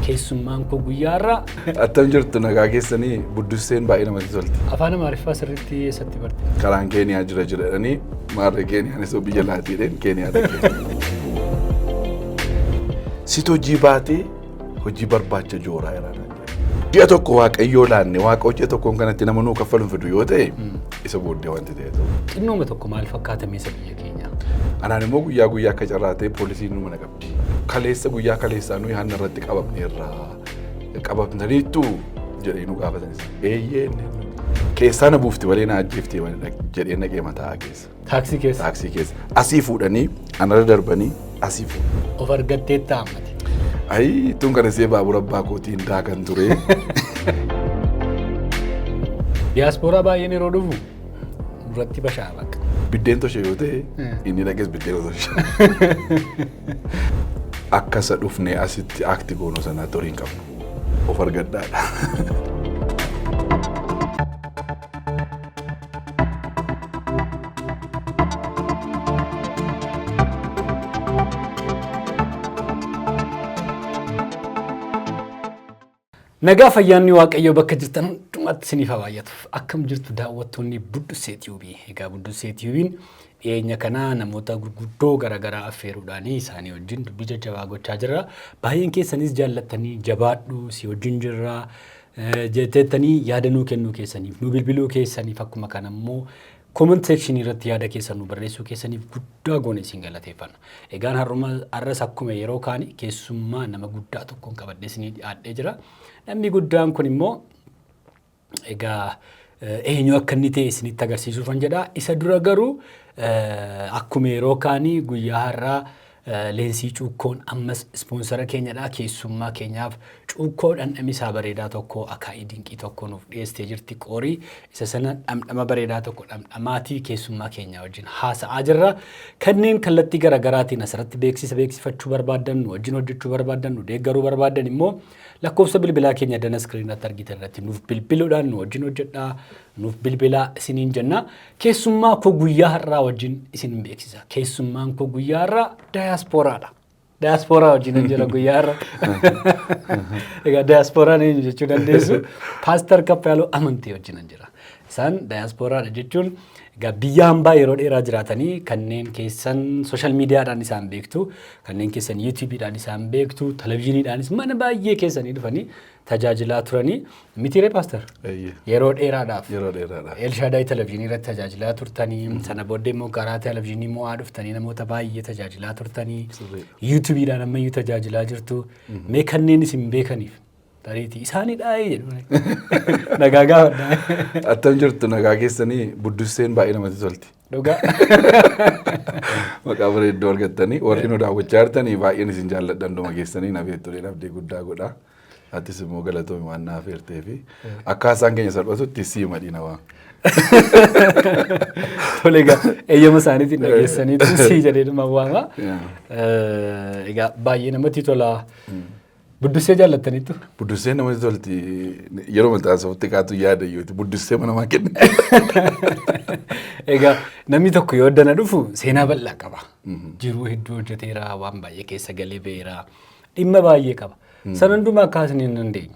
keessummaan koo guyyaarraa attam jirtu nagaa keessanii buddusseen baay'ee namatti tolti. afaan Amaariffaa sirriitti eessatti barte? Karaan Keeniyaa jira jedhanii maarree Keeniyaanis biyya laatiidhaan Keeniyaa dhaqee. Sit hojii baatee hojii barbaacha jooraa jiraata. Ji'a tokko waaqayyoo laanne waaqa hojii tokkoon kanatti nama nuu kaffaluun fidu yoo ta'e isa booddee wanti ta'e ta'u. Xinnooma tokko maal fakkaata meesa biyya keenyaa? Anaan immoo guyyaa guyyaa akka carraatee poolisiin nu mana qabdi. Kaleessa guyyaa kaleessaa nuyi hanna irratti qabamtaniittu jedhee nu gaafatanis. Eeyyee keessaa na buufti malee na ajjeefti jedhee naqee mataa keessa. Taaksii keessa? Taaksii keessa. Asii fuudhanii anarra darbanii asii fuudhu. Of argattee ta'amati. Ayi tun kana see baabura abbaa kootiin daakan ture. Diyaaspooraa baay'een yeroo dhufu duratti bashaa bakka. Biddeen toshee yoo ta'e inni dhaqees biddeen toshee. Akkasa dhufnee asitti akti goonoo sanaa torii hin qabnu. Of argaddaadha. Nagaa fayyaanni waaqayyoo bakka jirtan hundumatti isiniif haa baay'atuuf. Akkam jirtu daawwattoonni Buddussee Tiyuubii. Egaa Buddussee Tiyuubiin dhiyeenya kana namoota gurguddoo garaagaraa affeeruudhaan isaanii wajjin dubbii jajjabaa gochaa jirra. Baay'een keessanis jaallattanii jabaadhu si wajjin jirra jettanii yaada nuu kennuu keessaniif nu bilbiluu keessaniif akkuma kana immoo comment section irratti yaada keessan nu barreessuu keessaniif guddaa goone isin galateeffanna. Egaan har'as akkuma yeroo kaanii keessummaa nama guddaa tokkoon qabadhee isinii dhiyaadhee jira. Namni guddaan kun immoo egaa eenyu akka inni ta'e isinitti agarsiisuufan jedha. Isa dura garuu akkuma yeroo kaanii guyyaa har'aa leensii cuukkoon ammas ispoonsara keenyadha. Keessummaa keenyaaf cuukkoo dhandhamisaa bareedaa tokko akaa'ii dinqii tokko nuuf dhiyeessitee jirti qorii. Isa sana dhamdhama bareedaa tokko dhamdhamaatii keessummaa keenyaa wajjin haasa'aa jirra. Kanneen kallattii garaagaraatiin asirratti beeksifachuu barbaadan nu wajjin hojjechuu barbaadan nu deeggaruu barbaadan immoo lakkoofsa bilbilaa keenya dana iskiriinatti argitan irratti nuuf bilbiluudhaan nu wajjin hojjedhaa nuuf bilbilaa isiniin jenna. Keessummaa koo guyyaa har'aa wajjin isin beeksisa. Keessummaan koo guyyaa har'aa diyaaspooraadha. Diyaaspooraa wajjin hin jira guyyaa har'aa. Egaa diyaasporaan eenyu jechuu dandeessu Paaster Kappaaloo Amantii wajjin hin jira. Isaan diyaaspooraadha jechuun egaa biyya hambaa yeroo dheeraa jiraatanii kanneen keessan sooshaal miidiyaadhaan isaan beektu, kanneen keessan yuutuubiidhaan isaan beektu, televezyiiniidhaanis mana baay'ee keessanii dhufanii tajaajilaa turanii mitiiree paaster yeroo dheeraadhaaf Elshaadaay televezyiinii irratti tajaajilaa turtanii sana booddee immoo karaa televezyiinii mo'aa dhuftanii namoota baay'ee tajaajilaa turtanii yuutuubiidhaan ammayyuu tajaajilaa jirtu. Mee kanneen isin beekaniif tariitii isaaniidhaa jedhu nagaa gaafadhaa. Attam jirtu nagaa keessanii buddusseen baay'ee namatti tolti. Dhugaa. Maqaa bareedduu argattanii warri nu daawwachaa jirtanii baay'een isin jaalladhan dhuma keessanii na beektulee dhabdee guddaa godha. Atis immoo galatoomi waan naaf eertee fi akka haasaan keenya salphatutti sii madina waan. Tole egaa eeyyama isaaniitiin dhageessaniitu sii jedheedhuma waama. Egaa baay'ee namatti tola. Buddussee jaallattaniittu? Buddussee namatti tolti. Yeroo maxxansaatti kaatu yaada iyyuuti. Buddussee namaa kenna. Egaa namni tokko yoo addana dhufu seenaa bal'aa qaba. Jiruu hedduu hojjeteera, waan baay'ee keessa galee ba'eera, dhimma baay'ee qaba. Sana hundumaa kaasnee hin dandeenyu.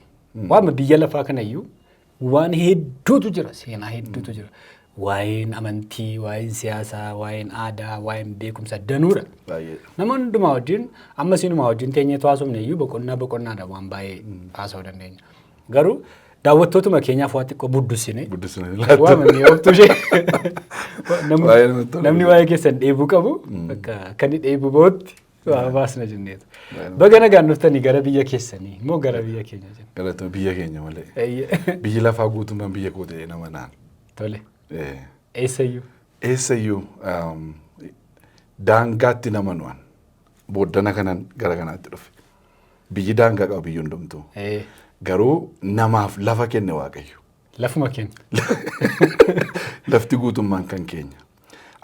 Waan biyya lafaa kanayyuu waan hedduutu jira, seenaa hedduutu jira. Waa'een amantii, waa'een siyaasaa, waa'een aadaa, waa'een beekumsa danuudha. Nama hundumaa wajjin amma sinumaa wajjin teenyeetu haasofne iyyuu boqonnaadha waan baay'ee haasa'uu dandeenya. Garuu daawwattootuma keenyaaf waa xiqqoo buddussine. Waamanii ooftuu ishee. Namni waa'ee keessan dheebuu qabu akka inni dheebuu ba'utti waa baasna jenneetu. Baga nagaan dhuftanii gara biyya keessanii moo gara biyya keenya jenna? Galatoo biyya keenya malee. Biyyi lafaa guutummaan biyya koo ta'ee nama naan. Tole. Eessayyuu? Eessayyuu daangaatti nama nu'an booddana kanan gara kanaatti dhufe. Biyyi daangaa qabu biyyi hundumtuu. Garuu namaaf lafa kenne Waaqayyo. Lafuma kenna. Lafti guutummaan kan keenya.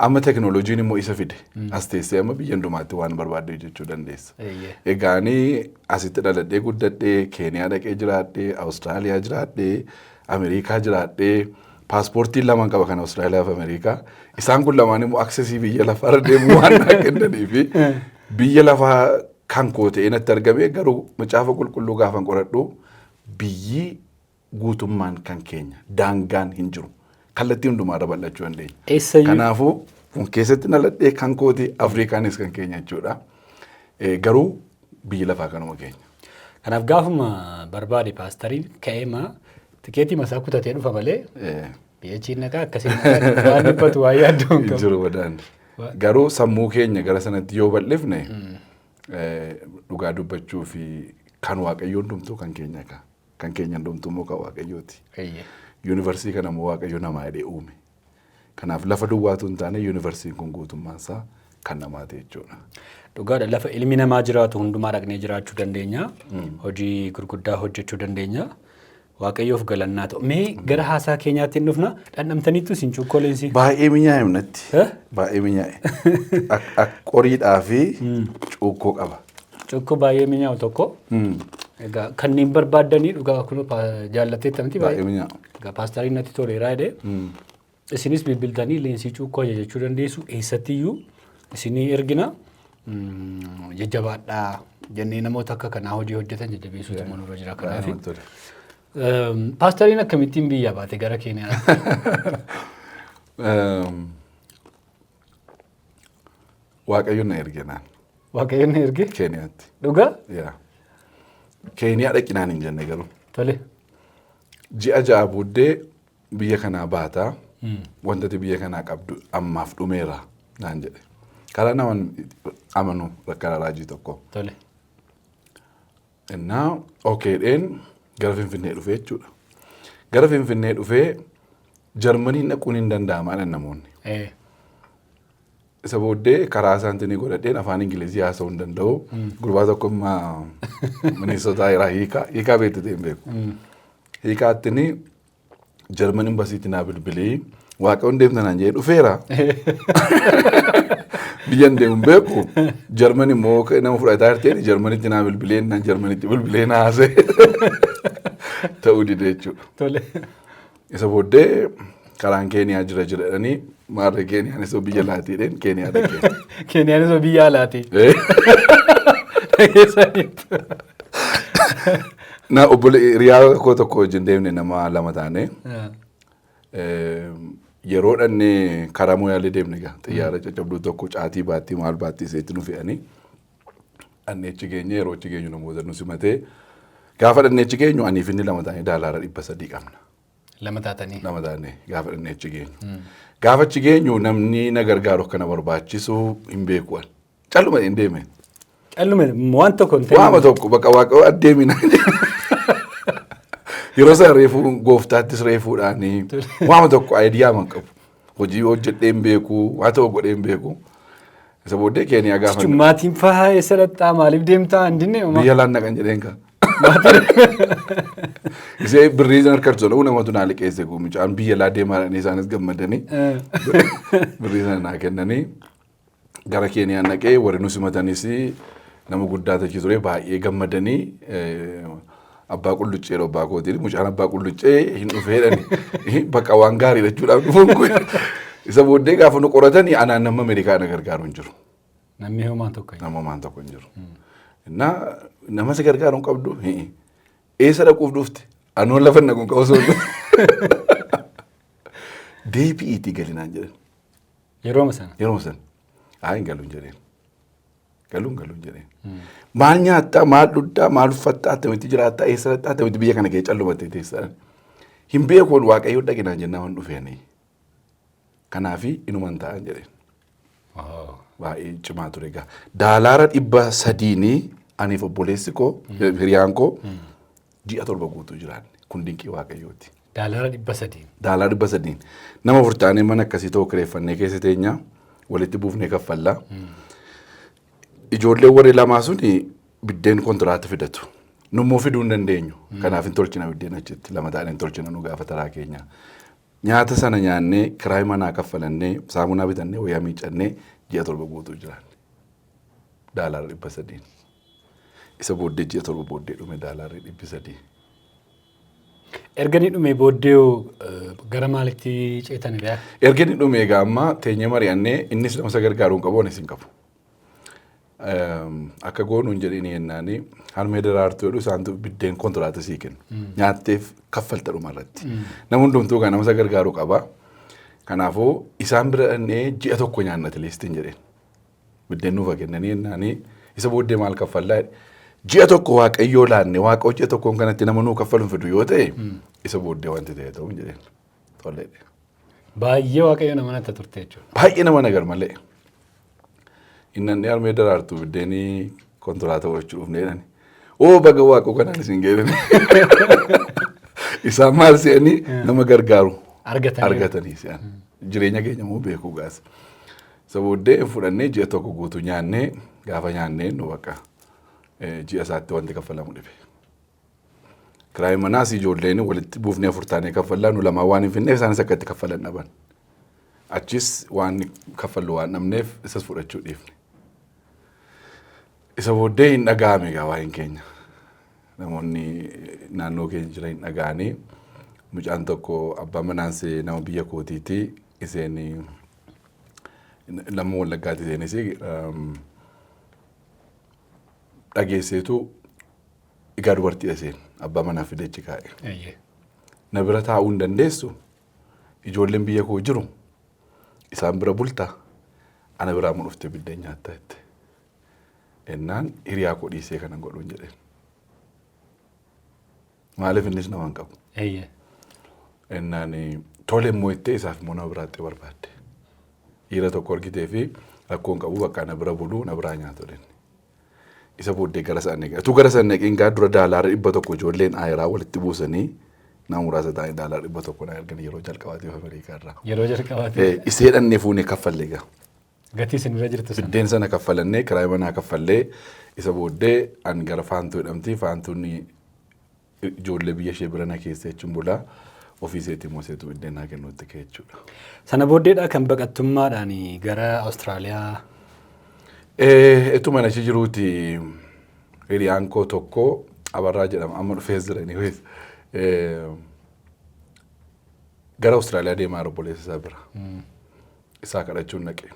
Amma teknooloojiin immoo isa fide. As teessee amma biyya hundumaatti waan barbaadde jechuu dandeessa. Egaanii asitti dhaladhee guddadhee Keeniyaa dhaqee jiraadhee Awustiraaliyaa jiraadhee Ameerikaa jiraadhee paaspoortiin lamaan qaba kan Awustiraaliyaa fi Ameerikaa. Isaan kun lamaan immoo aksesii biyya lafaarra deemuu waan kennanii fi biyya lafaa kan koo ta'ee natti argame garuu macaafa qulqulluu gaafan qoradhu biyyi guutummaan kan keenya daangaan hin jiru. Kallattii hundumaarra bal'achuu dandeenya. Kanaafuu kun keessatti naladhee kan kooti Afrikaanis kan keenya jechuudha. Garuu biyyi lafaa kanuma keenya. Kanaaf gaafuma barbaade paastariin ka'eema tikeetii masaa kutatee dhufa malee biyya Chiinaqaa akkasiin waan dhibbatu waa yaaddoon qabu. Jiru wadaan. Garuu sammuu keenya gara sanatti yoo bal'ifne dhugaa dubbachuu fi kan waaqayyoon hundumtuu kan keenya ka. Kan keenya hundumtuu immoo kan waaqayyooti. Yuunivarsiitii kana immoo waaqayyo namaa hidhee uume. Kanaaf lafa duwwaatu hin taane yuunivarsiitiin kun guutummaan isaa kan namaati jechuudha. Dhugaadha lafa ilmi namaa jiraatu hundumaa dhaqnee jiraachuu dandeenya. Hojii gurguddaa hojjechuu dandeenya. Waaqayyoof galannaa ta'u. Mee gara haasaa keenyaatti hin dhufna dhandhamtaniittu isin cuukkoolensi. Baay'ee minyaa'e himnatti. Baay'ee minyaa'e. Qoriidhaa fi cuukkoo qaba. Cuukkoo baay'ee minyaa'u tokko. Egaa kanneen barbaaddanii dhugaa kun jaallatteettamti baay'ee minyaa'u. Egaa paastariin natti toleeraa jedhee isinis bilbiltanii leensii cuukkoo jechuu dandeessu eessattiyyuu isinii ergina jajjabaadhaa jennee namoota akka kanaa hojii hojjetan jajjabeessuutu manurra jira kanaafi. Paastariin akkamittiin biyya baate gara Keeniyaatti? Waaqayyoon na erge naan. Waaqayyoon na erge? Keeniyaatti. Dhugaa? Keeniyaa dhaqinaan hin jenne garuu. Tole. Ji'a ja'a booddee biyya kanaa baataa wantati biyya kanaa qabdu ammaaf dhumeera naan jedhe. Karaa naman amanu karaa raajii tokko. Tole. Innaa okeedheen gara Finfinnee dhufee jechuudha. Gara Finfinnee dhufee Jarmaniin dhaquun hin danda'amaan namoonni. Isa booddee karaa isaantinii godhadheen afaan Ingilizii haasa'uu hin danda'u. Gurbaa tokko Minnesotaa irraa hiikaa beektee hin beeku. Hiikaattinii Jarmaniin basiitti naa bilbilii waaqayyoon deemtanaan jedhee dhufeera. Biyyan deemuun beeku Jarmani immoo nama fudhataa jirteen Jarmanitti naa bilbilee naan Jarmanitti bilbilee naa haasa'e ta'uu dide jechuudha. Isa booddee karaan Keeniyaa jira jedhanii maarree Keeniyaanis biyya laatiidheen Keeniyaa dhaqee. Keeniyaanis biyya alaatii. Na hiriyaa koo tokko wajjin deemne nama lama taane. Yeroo dhannee karaa Moyaalee deemne gaa xiyyaara caccabduu tokko caatii baattii maal baattii iseetti nu fe'anii dhannee achi geenye yeroo achi geenyu namoota nu simatee gaafa dhannee achi geenyu anii fi inni lama taanee daalaara 300 qabna. Lama taatanii. Lama taanee gaafa dhannee achi geenyu. Gaafa achi geenyu namni na gargaaru kana barbaachisu hin beeku. Calluma hin deeme. Calluma waan tokko hin ta'e. Waama tokko bakka waaqayyoo addeemina. Yeroo isaa reefuu gooftaattis reefuudhaanii waama tokko ayidiyaa man qabu. Hojii hojjedhee hin beeku, waa ta'u godhee hin beeku. Isa booddee Keeniyaa gaafa. Maatiin fahaa eessa dhaqxaa maaliif deemtaa hin dinne? Biyya laannaa kan jedheen ka. Isee birrii sana harkatti sola namatu naa liqeesse mucaan biyya laa deemaadhanii isaanis gammadanii birrii sana naa kennanii gara Keeniyaan dhaqee warri nu simatanis nama guddaa tachi ture baay'ee gammadanii abbaa qulluccee abbaa kootiin mucaan abbaa qulluccee hin dhufeedhani bakka waan gaarii jechuudhaaf dhufuun kun isa booddee gaafa nu qoratanii anaan nama Ameerikaa na gargaaru hin jiru. Namni homaan tokko hin jiru. Nama homaan tokko hin jiru. Nama si gargaaru hin qabdu eessa dhaquuf dhufte anoon lafa naquun qabu osoo deebi'iitii galinaan jedhan. Yerooma sana. Yerooma sana. Hin galuun jedheen. Galuun jedheen. Maal nyaattaa, maal dhugdaa, maal uffattaa, attamitti jiraattaa, eessa dhaqxaa, attamitti biyya kana kee callumattee teessaa. Hin beekuun waaqayyoo dhaqinaan jennaan waan dhufeeni. Kanaafi inuman ta'an jedheen. Baay'ee cimaa ture egaa. Daalaara 300 aniif obboleessi koo hiriyaan koo ji'a 7 guutuu jiraanne. Kun dinqii waaqayyooti. Daalaara 300. Daalaara 300. Nama furtaanee mana akkasii ta'uu kireeffannee keessa teenyaa walitti buufnee kaffallaa. Ijoollee warri lamaa sun biddeen kontiraatti fidatu. Nummoo fiduu hin dandeenyu. Kanaaf hin tolchina biddeen achitti lama taa'anii hin tolchina nu gaafa taraa keenya. Nyaata sana nyaannee kiraay manaa kaffalannee saamunaa bitannee wayyaa miiccannee ji'a 7 guutuu jiraanne. Daalaara 300. Isa booddee ji'a 7 booddee dhume daalaara 300. Erganii dhume booddee gara maalitti ceetanii beekaa? Erganii dhume egaa amma teenyee mari'annee innis nama isa gargaaruun qabu anis hin qabu. akka goonu hin jedhini yennaani harmee daraartuu jedhu isaantu biddeen kontiraata sii kennu. Nyaatteef kaffalta dhuma irratti. Nama hundumtuu kan nama gargaaru qaba. Kanaafuu isaan bira dhannee ji'a tokko nyaannate liistiin jedheen. Biddeen nuuf kennanii yennaani isa booddee maal kaffallaa ji'a tokko waaqayyoo laanne waaqa ji'a tokkoon kanatti nama nuu kaffaluun fidu yoo ta'e isa booddee wanti ta'e ta'uu hin jedheen. Tolleedha. Baay'ee waaqayyo nama natti turte jechuudha. Baay'ee nama nagar malee. Inni harmee daraartuu biddeenii kontiraata gochuu dhufnee jedhani. Baga waaqoo kanaan isin geedani. Isaan maal se'anii nama gargaaru argatanii se'an. Jireenya keenya immoo beekuu gaasa. Isa booddee fudhannee ji'a tokko guutuu nyaannee gaafa nyaannee nu bakka ji'a isaatti wanti kaffalamu dhibe. Kiraayii manaas ijoolleen walitti buufnee afurtaanee kaffallaa nu lamaan waan hin finneef isaanis akka itti kaffalan dhaban. Achis waan kaffallu waan dhabneef isas fudhachuu dhiifne. Isa booddee hin dhaga'ame egaa waa'een keenya. Namoonni naannoo keenya jiran hin dhaga'anii mucaan tokko abbaa manaansee nama biyya kootiiti isheen lamma wallaggaati isheenis dhageesseetu egaa dubartii isheen abbaa manaa fideechi kaa'e. Na bira taa'uu hin dandeessu ijoolleen biyya koo jiru isaan bira bulta ana biraa mun dhuftee biddeen nyaattaa jette. Ennaan hiriyaa koo dhiisee kanan godhuun jedheen. Maaliif innis nama hin qabu. Ennaan tole immoo ittee isaaf immoo nama biraatti barbaadde. Dhiira tokko argitee fi rakkoon qabu bakka na bira buluu na biraa nyaatu denne. Isa booddee gara isaan eegaa. Utuu gara isaan eegiin gaa dura daalaara 100 ijoolleen aayiraa walitti buusanii nama muraasa ta'anii daalaara 100 na ergan yeroo jalqabaatiif Ameerikaa irraa. Yeroo jalqabaatiif. Isee dhannee fuunee kaffallee gaa. Gatii isin irra jirtu sana. Biddeen sana kaffalannee kiraayii manaa kaffallee isa booddee an gara faantuu jedhamti faantuun ijoollee biyya ishee bira na keessa jechuun bulaa ofiiseetii mooseetu biddeen naa kennuutti ka'e jechuudha. Sana booddeedhaa kan baqattummaadhaan gara Awustiraaliyaa. Etuma na jiruuti hiriyaan koo tokko Abarraa jedhama amma dhufee jiranii gara Awustiraaliyaa deemaa obboleessa isaa bira. Isaa kadhachuun naqe.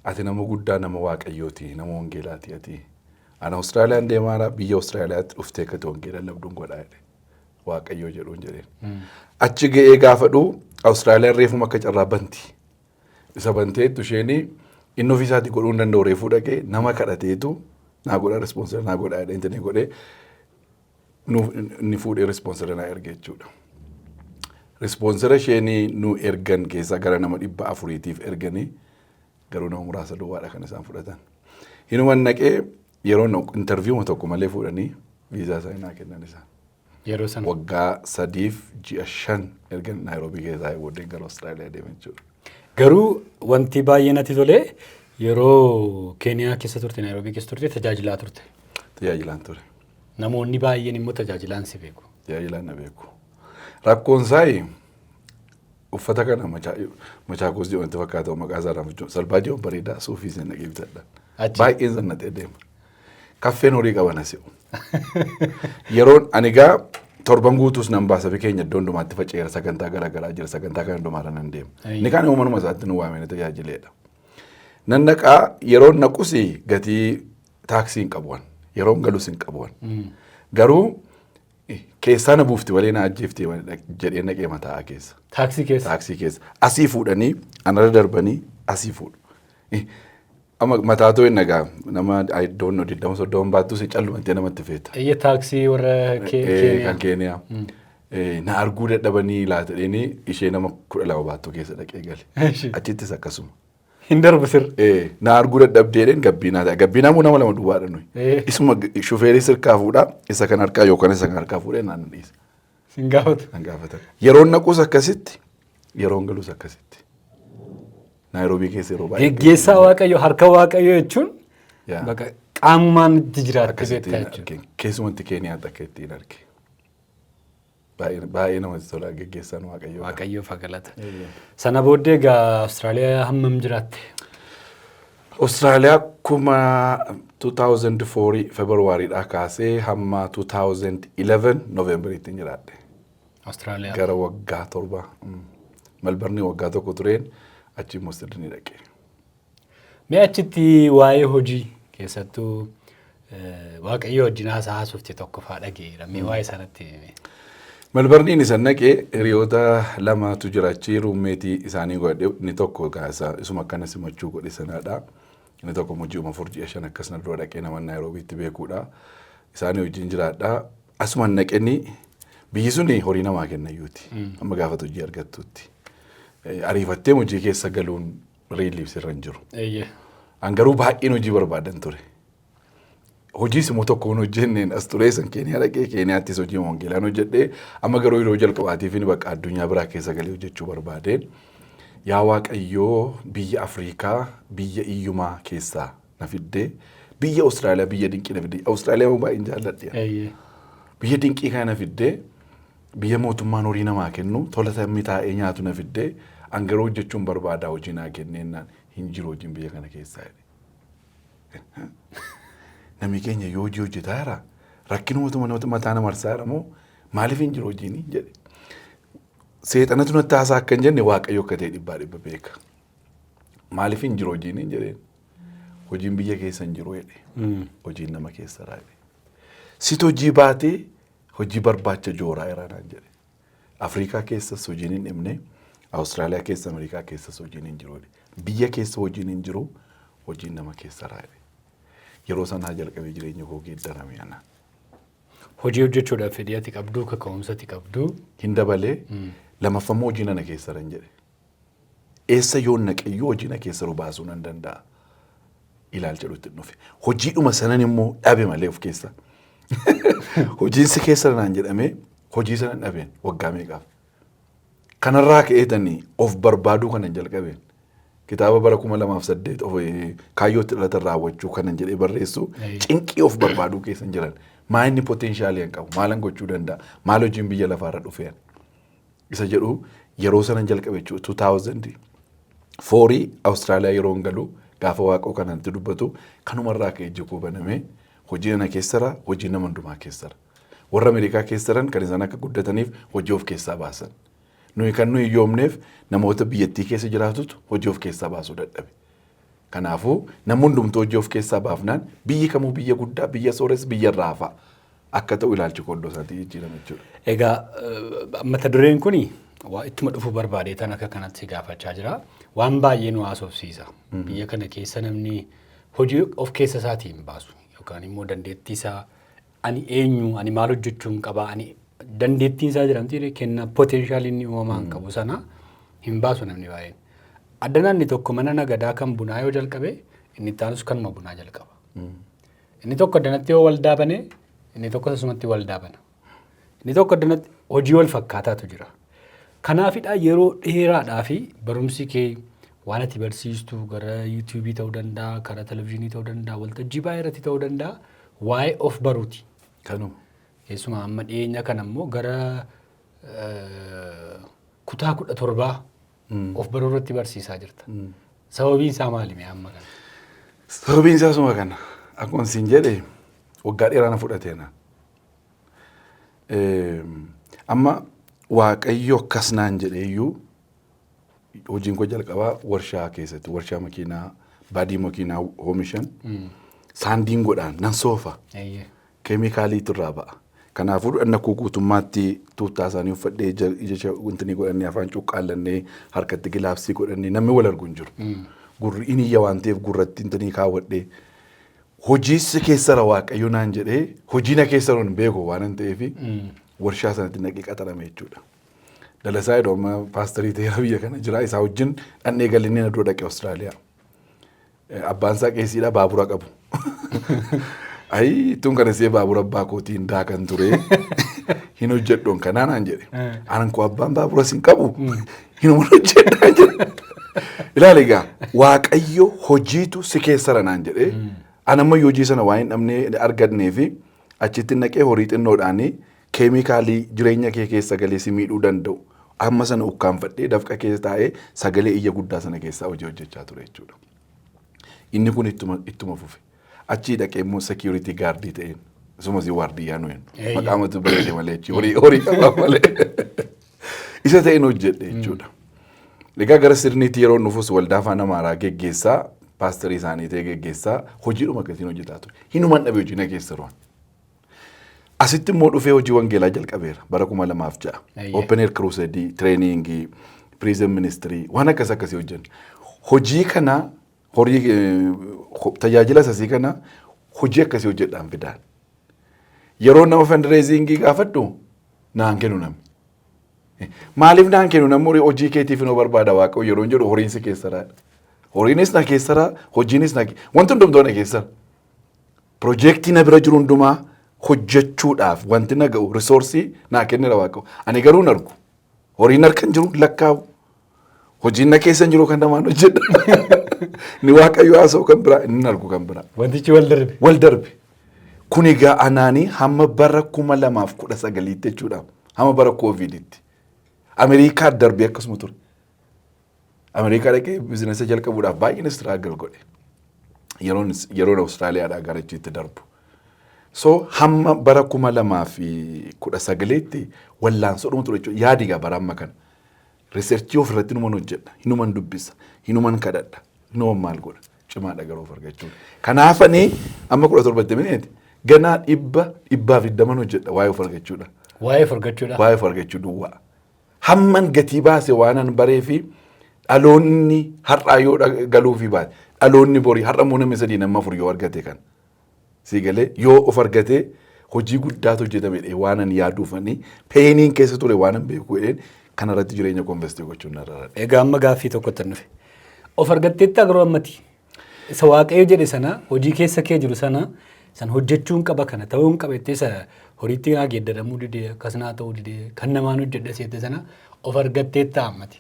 Ati nama guddaa nama waaqayyooti nama wangeelaati ati. Ana Awustiraaliyaan deemaa biyya Awustiraaliyaatti dhuftee akka wangeela labduun godhaa jedhe. Waaqayyoo jedhuun jedheen. Achi ga'ee gaafa dhuu Awustiraaliyaan reefuma akka carraa banti. Isa banteettu isheenii inni ofii isaatii godhuu hin danda'u reefuu dhaqee nama kadhateetu naa godhaa respoonsera naa godhaa jedhe inni godhee inni fuudhee respoonsera naa erge jechuudha. Respoonsera isheenii nu ergan keessaa gara nama 400tiif erganii garuu nama muraasa duwwaadha kan isaan fudhatan. Hinuman naqee yeroo interviewuma tokko malee fuudhanii viizaa isaa naa kennan isaan. Yeroo sana waggaa 3 ji'a 5 ergan Naayiroobii keessaa booddee gara Awustiraaliyaa deeman jechuudha. Garuu wanti baay'ee natti tole yeroo Keeniyaa keessa turte Naayiroobii keessa turte tajaajilaa turte. Tajaajilaan ture. Namoonni baay'een immoo tajaajilaan si beeku. Tajaajilaan na beeku. Rakkoon isaa uffata kana machaakos jedhamti fakkaatu maqaa isaa raamachuu salphaa jiru bareedaa suufii sana naqee bitadha. Baay'een sana ta'e deema. Kaffeen horii qaban asi'u. Yeroon ani gaa torban guutuus nan baasa fi keenya iddoo hundumaatti faca'eera sagantaa garaagaraa jira sagantaa kana hundumaarra nan deema. Inni kaan uumanuma isaatti nu waamee tajaajileedha. Nan naqaa yeroon naqus gatii taaksii hin qabuwan yeroon galus hin qabuwan. Garuu keessaa na buufti walee na ajjeefti jedhee naqee mataa keessa. Taaksii keessa. Taaksii keessa. Asii fuudhanii anarra darbanii asii fuudhu. Amma mataa too hin nagaa nama iddoon no diddama soddoon baattus callumatti namatti feeta. Iyya taaksii warra Keeniyaa. Kan Keeniyaa. Na arguu dadhabanii laata dheenii ishee nama 12 baattuu keessa dhaqee gale. Achittis akkasuma. Hin darbu sir. Na arguu dadhabdeedheen gabbinaa ta'a. Gabbinaa moo nama lama duwwaadha nuyi. Isuma shufeerii sirkaa fuudhaa isa kan harkaa yookaan isa kan harkaa fuudhee naan dhiisa. Sin gaafatu. Nan gaafatan. Yeroon naquus akkasitti yeroon galus akkasitti. Naayiroobii keessa yeroo baay'ee. Geggeessaa waaqayyo harka waaqayyo jechuun bakka qaamumaan itti jiraatti beektaa jechuudha. Keessumatti Keeniyaatti akka ittiin arge. Baay'ee namatti tola geggeessaan waaqayyo. Waaqayyoof galata. Sana booddee egaa Awustiraaliyaa hammam jiraatte? Awustiraaliyaa kuma 2004 Februariidhaa kaasee hamma 2011 Noovemberiitti jiraadhe. Awustiraaliyaa. Gara waggaa 7. Melbarnii waggaa tokko tureen achi immoo Sidnii dhaqe. Mee achitti waa'ee hojii keessattuu waaqayyo wajjin haasofte tokko fa'aa dhageera. Mee waa'ee sanatti hime. Melbarniin isa naqee hiriyoota lamatu jiraachii ruummeetii isaanii godhe inni tokko gaasa isuma akkana simachuu godhe sanaadha. Inni tokko mujjiuma furjii shan akkasuma dura dhaqee nama Naayiroobiitti beekuudha. Isaanii wajjin jiraadha. Asuma naqanii biyyi suni horii namaa kennayyuuti. Amma gaafatu hojii argattuutti. Ariifattee hojii keessa galuun riiliif sirra hin jiru. Angaruu baay'een hojii barbaadan ture. Hojii simoo tokkoon hojjenneen as turee san Keeniyaa dhaqee Keeniyaattis hojii wangeelaan hojjedhee amma garuu yeroo jalqabaatiif inni bakka addunyaa biraa keessa galee hojjechuu barbaadeen yaa Waaqayyoo biyya Afrikaa biyya iyyumaa keessaa na fiddee biyya Awustiraaliyaa biyya dinqii na fiddee Awustiraaliyaa baay'een jaalladhe. Biyya dinqii kana na fiddee biyya mootummaan horii namaa kennu tola taa'ee taa'ee nyaatu na fiddee angaroo hojjechuun barbaadaa hojii naa kenneennaan hin jiru hojiin biyya kana keessaa. Namni keenya yoo hojii hojjetaa jira rakkinuma mataa nama marsaa moo maaliif hin jiru hojiin jedhe. Seexanatu natti haasaa akka hin jenne Waaqayyo akka ta'e dhibbaa dhibba beeka. Maaliif hin jiru hojiin jedheen hojiin biyya keessa hin jiru jedhe hojiin nama keessa jira jedhe. Sit hojii baatee hojii barbaacha jooraa irraan jedhe. Afrikaa keessas hojiin hin dhimne Awustiraaliyaa keessa Ameerikaa keessas hojiin hin jiru. Biyya keessa hojiin hin jiru hojiin nama keessa jira. Yeroo sanaa jalqabee jireenya koo geeddarame ana. Hojii hojjechuudhaaf fedhii ati qabdu kaka'umsa ati qabdu hin dabalee lamaffammoo hojii nana keessa jiran jedhe. Eessa yoo naqeyyuu hojii na keessa baasuu nan danda'a. Ilaalcha dhutti dhufe. Hojiidhuma sanan immoo dhabe malee of keessa. Hojiin si keessa naan jedhamee hojii sanan dhabeen waggaa meeqaaf. Kanarraa ka'eetanii of barbaaduu kanan jalqabeen. Kitaaba bara 2008 kaayyootti dhalatan raawwachuu kanan jedhee barreessu cinqii of barbaaduu keessa jiran maa inni poteenshaalii hin qabu maalan gochuu danda'a maal hojiin biyya lafaarra dhufeen isa jedhu yeroo sanan jalqabe 2004 Awustiraaliyaa yeroo galu gaafa waaqoo kanatti dubbatu kanumarraa ka'ee ijji koo baname hojii ana keessara hojii nama hundumaa keessara warra Ameerikaa keessaran kan isaan akka guddataniif hojii of keessaa baasan. Nuyi kan nuyi yoomneef namoota biyyattii keessa jiraatutu hojii of keessaa baasuu dadhabe. Kanaafuu namni hundumtuu hojii of keessaa baafnaan biyyi kamuu biyya guddaa biyya soores biyya raafa akka ta'u ilaalchi koddoo isaatii jijjiirama jechuudha. Egaa mata dureen kuni waa ittuma dhufuu barbaadee tan akka kanatti gaafachaa jira. Waan baay'ee nu haasofsiisa. Biyya kana keessa namni hojii of keessa isaatii hin baasu yookaan immoo dandeettii isaa ani eenyu ani maal hojjechuun qaba ani dandeettiin isaa jedhamti kenna potential inni uumamaan qabu sana hin baasu namni baay'een. Addanaan inni tokko mana nagadaa kan bunaa yoo jalqabe inni taanus kanuma bunaa jalqaba. Inni tokko addanatti yoo waldaa bane inni tokko tasumatti waldaa bana. Inni tokko addanatti hojii wal fakkaataatu jira. Kanaafidha yeroo dheeraadhaa fi barumsi kee waan ati barsiistu gara YouTube ta'uu danda'a, karaa televezyiinii ta'uu danda'a, waltajjii baay'ee irratti ta'uu danda'a, waa'ee of baruuti. Kanuma. Keessumaa amma dhiyeenya kana immoo gara kutaa 17 of baruu irratti barsiisaa jirta. Sababiin isaa maali mee amma kana? Sababiin isaa suma kana akkuma siin jedhe waggaa dheeraa na fudhateena. Amma Waaqayyo akkas naan jedheeyyuu hojiin koo jalqabaa warshaa keessatti warshaa makiinaa baadii makiinaa oomishan saandiin godhaan nan soofa keemikaaliitu irraa ba'a. Kanaafuu dhadhanna guutummaatti tuuttaa isaanii uffadhee ija wantoonni godhannee afaan cuqqaallannee harkatti gilaapsii godhannee namni wal argu hin jiru. Gurri inni iyya waan ta'eef gurratti wantoonni kaawwadhee hojiisi keessara Waaqayyo naan jedhee hojii na keessara hin beeku waan ta'eef warshaa sanatti naqee qaxarame jechuudha. Dalasaa jedhu amma paasterii ta'ee biyya kana jira isaa wajjin dhannee galannee na dura dhaqee Awustiraaliyaa. Abbaan isaa qeesiidha baabura qabu. Ayi tun kana see baabura abbaa kootiin daakan ture hin hojjedhuun kanaa naan jedhe. Anan koo abbaan baabura sin qabu hin hojjedhaa jedhe. Ilaali egaa Waaqayyo hojiitu si keessara naan jedhe. Anamma hojii sana waa hin dhabnee argannee fi achitti naqee horii xinnoodhaanii keemikaalii jireenya kee keessa galee si miidhuu danda'u. Amma sana ukkaanfadhee dafqa keessa taa'ee sagalee iyya guddaa sana keessaa hojii hojjechaa ture jechuudha. Inni kun ittuma fufe. Achii dhaqee immoo security guardii ta'een asumas waardiyyaa nuyin maqaamatu bareede malee horii qabaa malee isa ta'een hojjedhe jechuudha. Egaa gara sirniitti yeroo nufus waldaa afaan Amaaraa geggeessaa paasterii isaanii ta'ee geggeessaa hojiidhuma akkasiin hojjetaa ture. Hinumaan dhabee hojii na keessa ruwan. Asitti immoo dhufee hojii wangeelaa jalqabeera bara 2006. Open Air Crusade, trainingii, prison ministry waan akkasii hojjenna. Hojii kana horii tajaajila sasii kana hojii akkasii hojjedhaan fidaan. Yeroo nama fundraisingii gaafadhu naan kennu namni. Maaliif naan kennu namni hojii keetiif nu barbaada Waaqayyo yeroo jedhu horiin si keessara. Horiinis na keessara, hojiinis na wanti hundumtuu na keessara. Projektii na bira jiru hundumaa hojjechuudhaaf wanti na ga'u risoorsii naa kennira Waaqayyo. Ani garuu hin argu. Horiin harkan jiru lakkaa'u. Hojiin na keessa jiru kan namaan hojjedha. Ni Waaqayyo haasa'u kan biraa inni argu kan biraa. Wantichi wal darbe. Wal darbe. Kun egaa anaanii hamma bara 2019 jechuudha. Hamma bara Coviditti. Ameerikaa darbee akkasuma ture. Ameerikaa dhaqee biizinasa jalqabuudhaaf baay'een struggle godhe. Yeroon Awustiraaliyaadhaa gara achiitti darbu. So hamma bara 2019tti wallaansoodhuma ture jechuudha. Yaadigaa bara amma kana. Researchii ofirratti hinuman hojjedha. Hinuman dubbisa. Hinuman kadhadha. Hinuman maal godha. Cimaadha garuu of argachuudha. Kanaafanii amma 17 miniiti. Ganaa 120 hojjedha waa'ee of argachuudha. Waa'ee of argachuudha. Waa'ee of argachuu duwwaa. Hamman gatii baase waanan baree fi dhaloonni har'aa yoo galuu fi baate dhaloonni borii har'a immoo namni 3 nama 4 yoo argate kan si galee yoo of argate hojii guddaatu hojjetamedha waanan yaaduufanii peeniin keessa ture waanan beeku jedheen kanarratti jireenya koonvestii gochuun narraa. Egaa amma gaaffii tokkotti nufe. Of argatteetti agaruu ammati. Isa Waaqayyo jedhe sana hojii keessa kee jiru sana san hojjechuun qaba kana ta'uun qabettee isa horiitti naa geeddaramuu didee akkasnaa ta'uu didee kan namaan hojjedha seete sana of argatteetti ammati.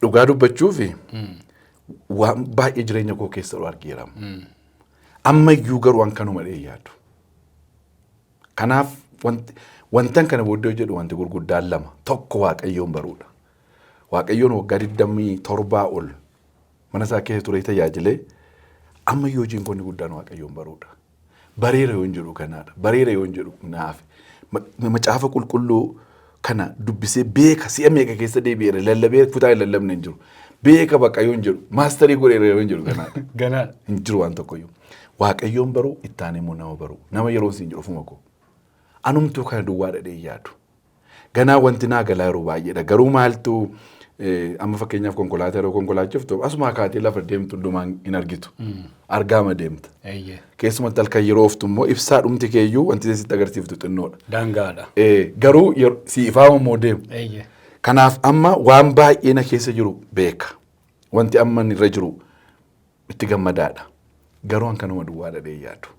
Dhugaa dubbachuuf waan baay'ee jireenya koo keessa argeera. Ammayyuu garuu waan kanuma yaadu. Kanaaf wantan kana booddee jedhu wanti gurguddaan 2 tokko Waaqayyoon baruudha. Waaqayyoon waggaa 27 ol mana isaa keessa ture tajaajilee ammayyuu hojiin kun guddaan Waaqayyoon baruudha. Bareera yoo jedhu kanaadha. Bareera yoo jedhu naaf macaafa qulqulluu kana dubbisee beeka si'a meeqa keessa deebi'eera lallabee kutaa lallabne hin jiru. Beeka Waaqayyoon jedhu maasterii godheera yoo jedhu kanaadha. Ganaadha. Hin jiru waan tokkoyyuu. Waaqayyoon baruu ittaanee immoo nama baruu. Nama yeroo isin jedhu ofuma koo. Anumtuu kana duwwaa dhadhee yaadu. Ganaa wanti naa galaa yeroo baay'eedha. Garuu maaltu amma fakkeenyaaf konkolaataa yeroo konkolaachiiftu asuma kaatee lafa deemtu hundumaan hin argitu. Argaama deemta. Keessumatti halkan yeroo ooftu immoo ibsaa dhumti keeyyuu wanti sitti agarsiiftu xinnoodha. Daangaadha. Garuu siifaama immoo deemu. Kanaaf amma waan baay'ee na keessa jiru beeka. Wanti amma irra jiru itti gammadaadha. Garuu an kanuma duwwaa dhadhee yaadu.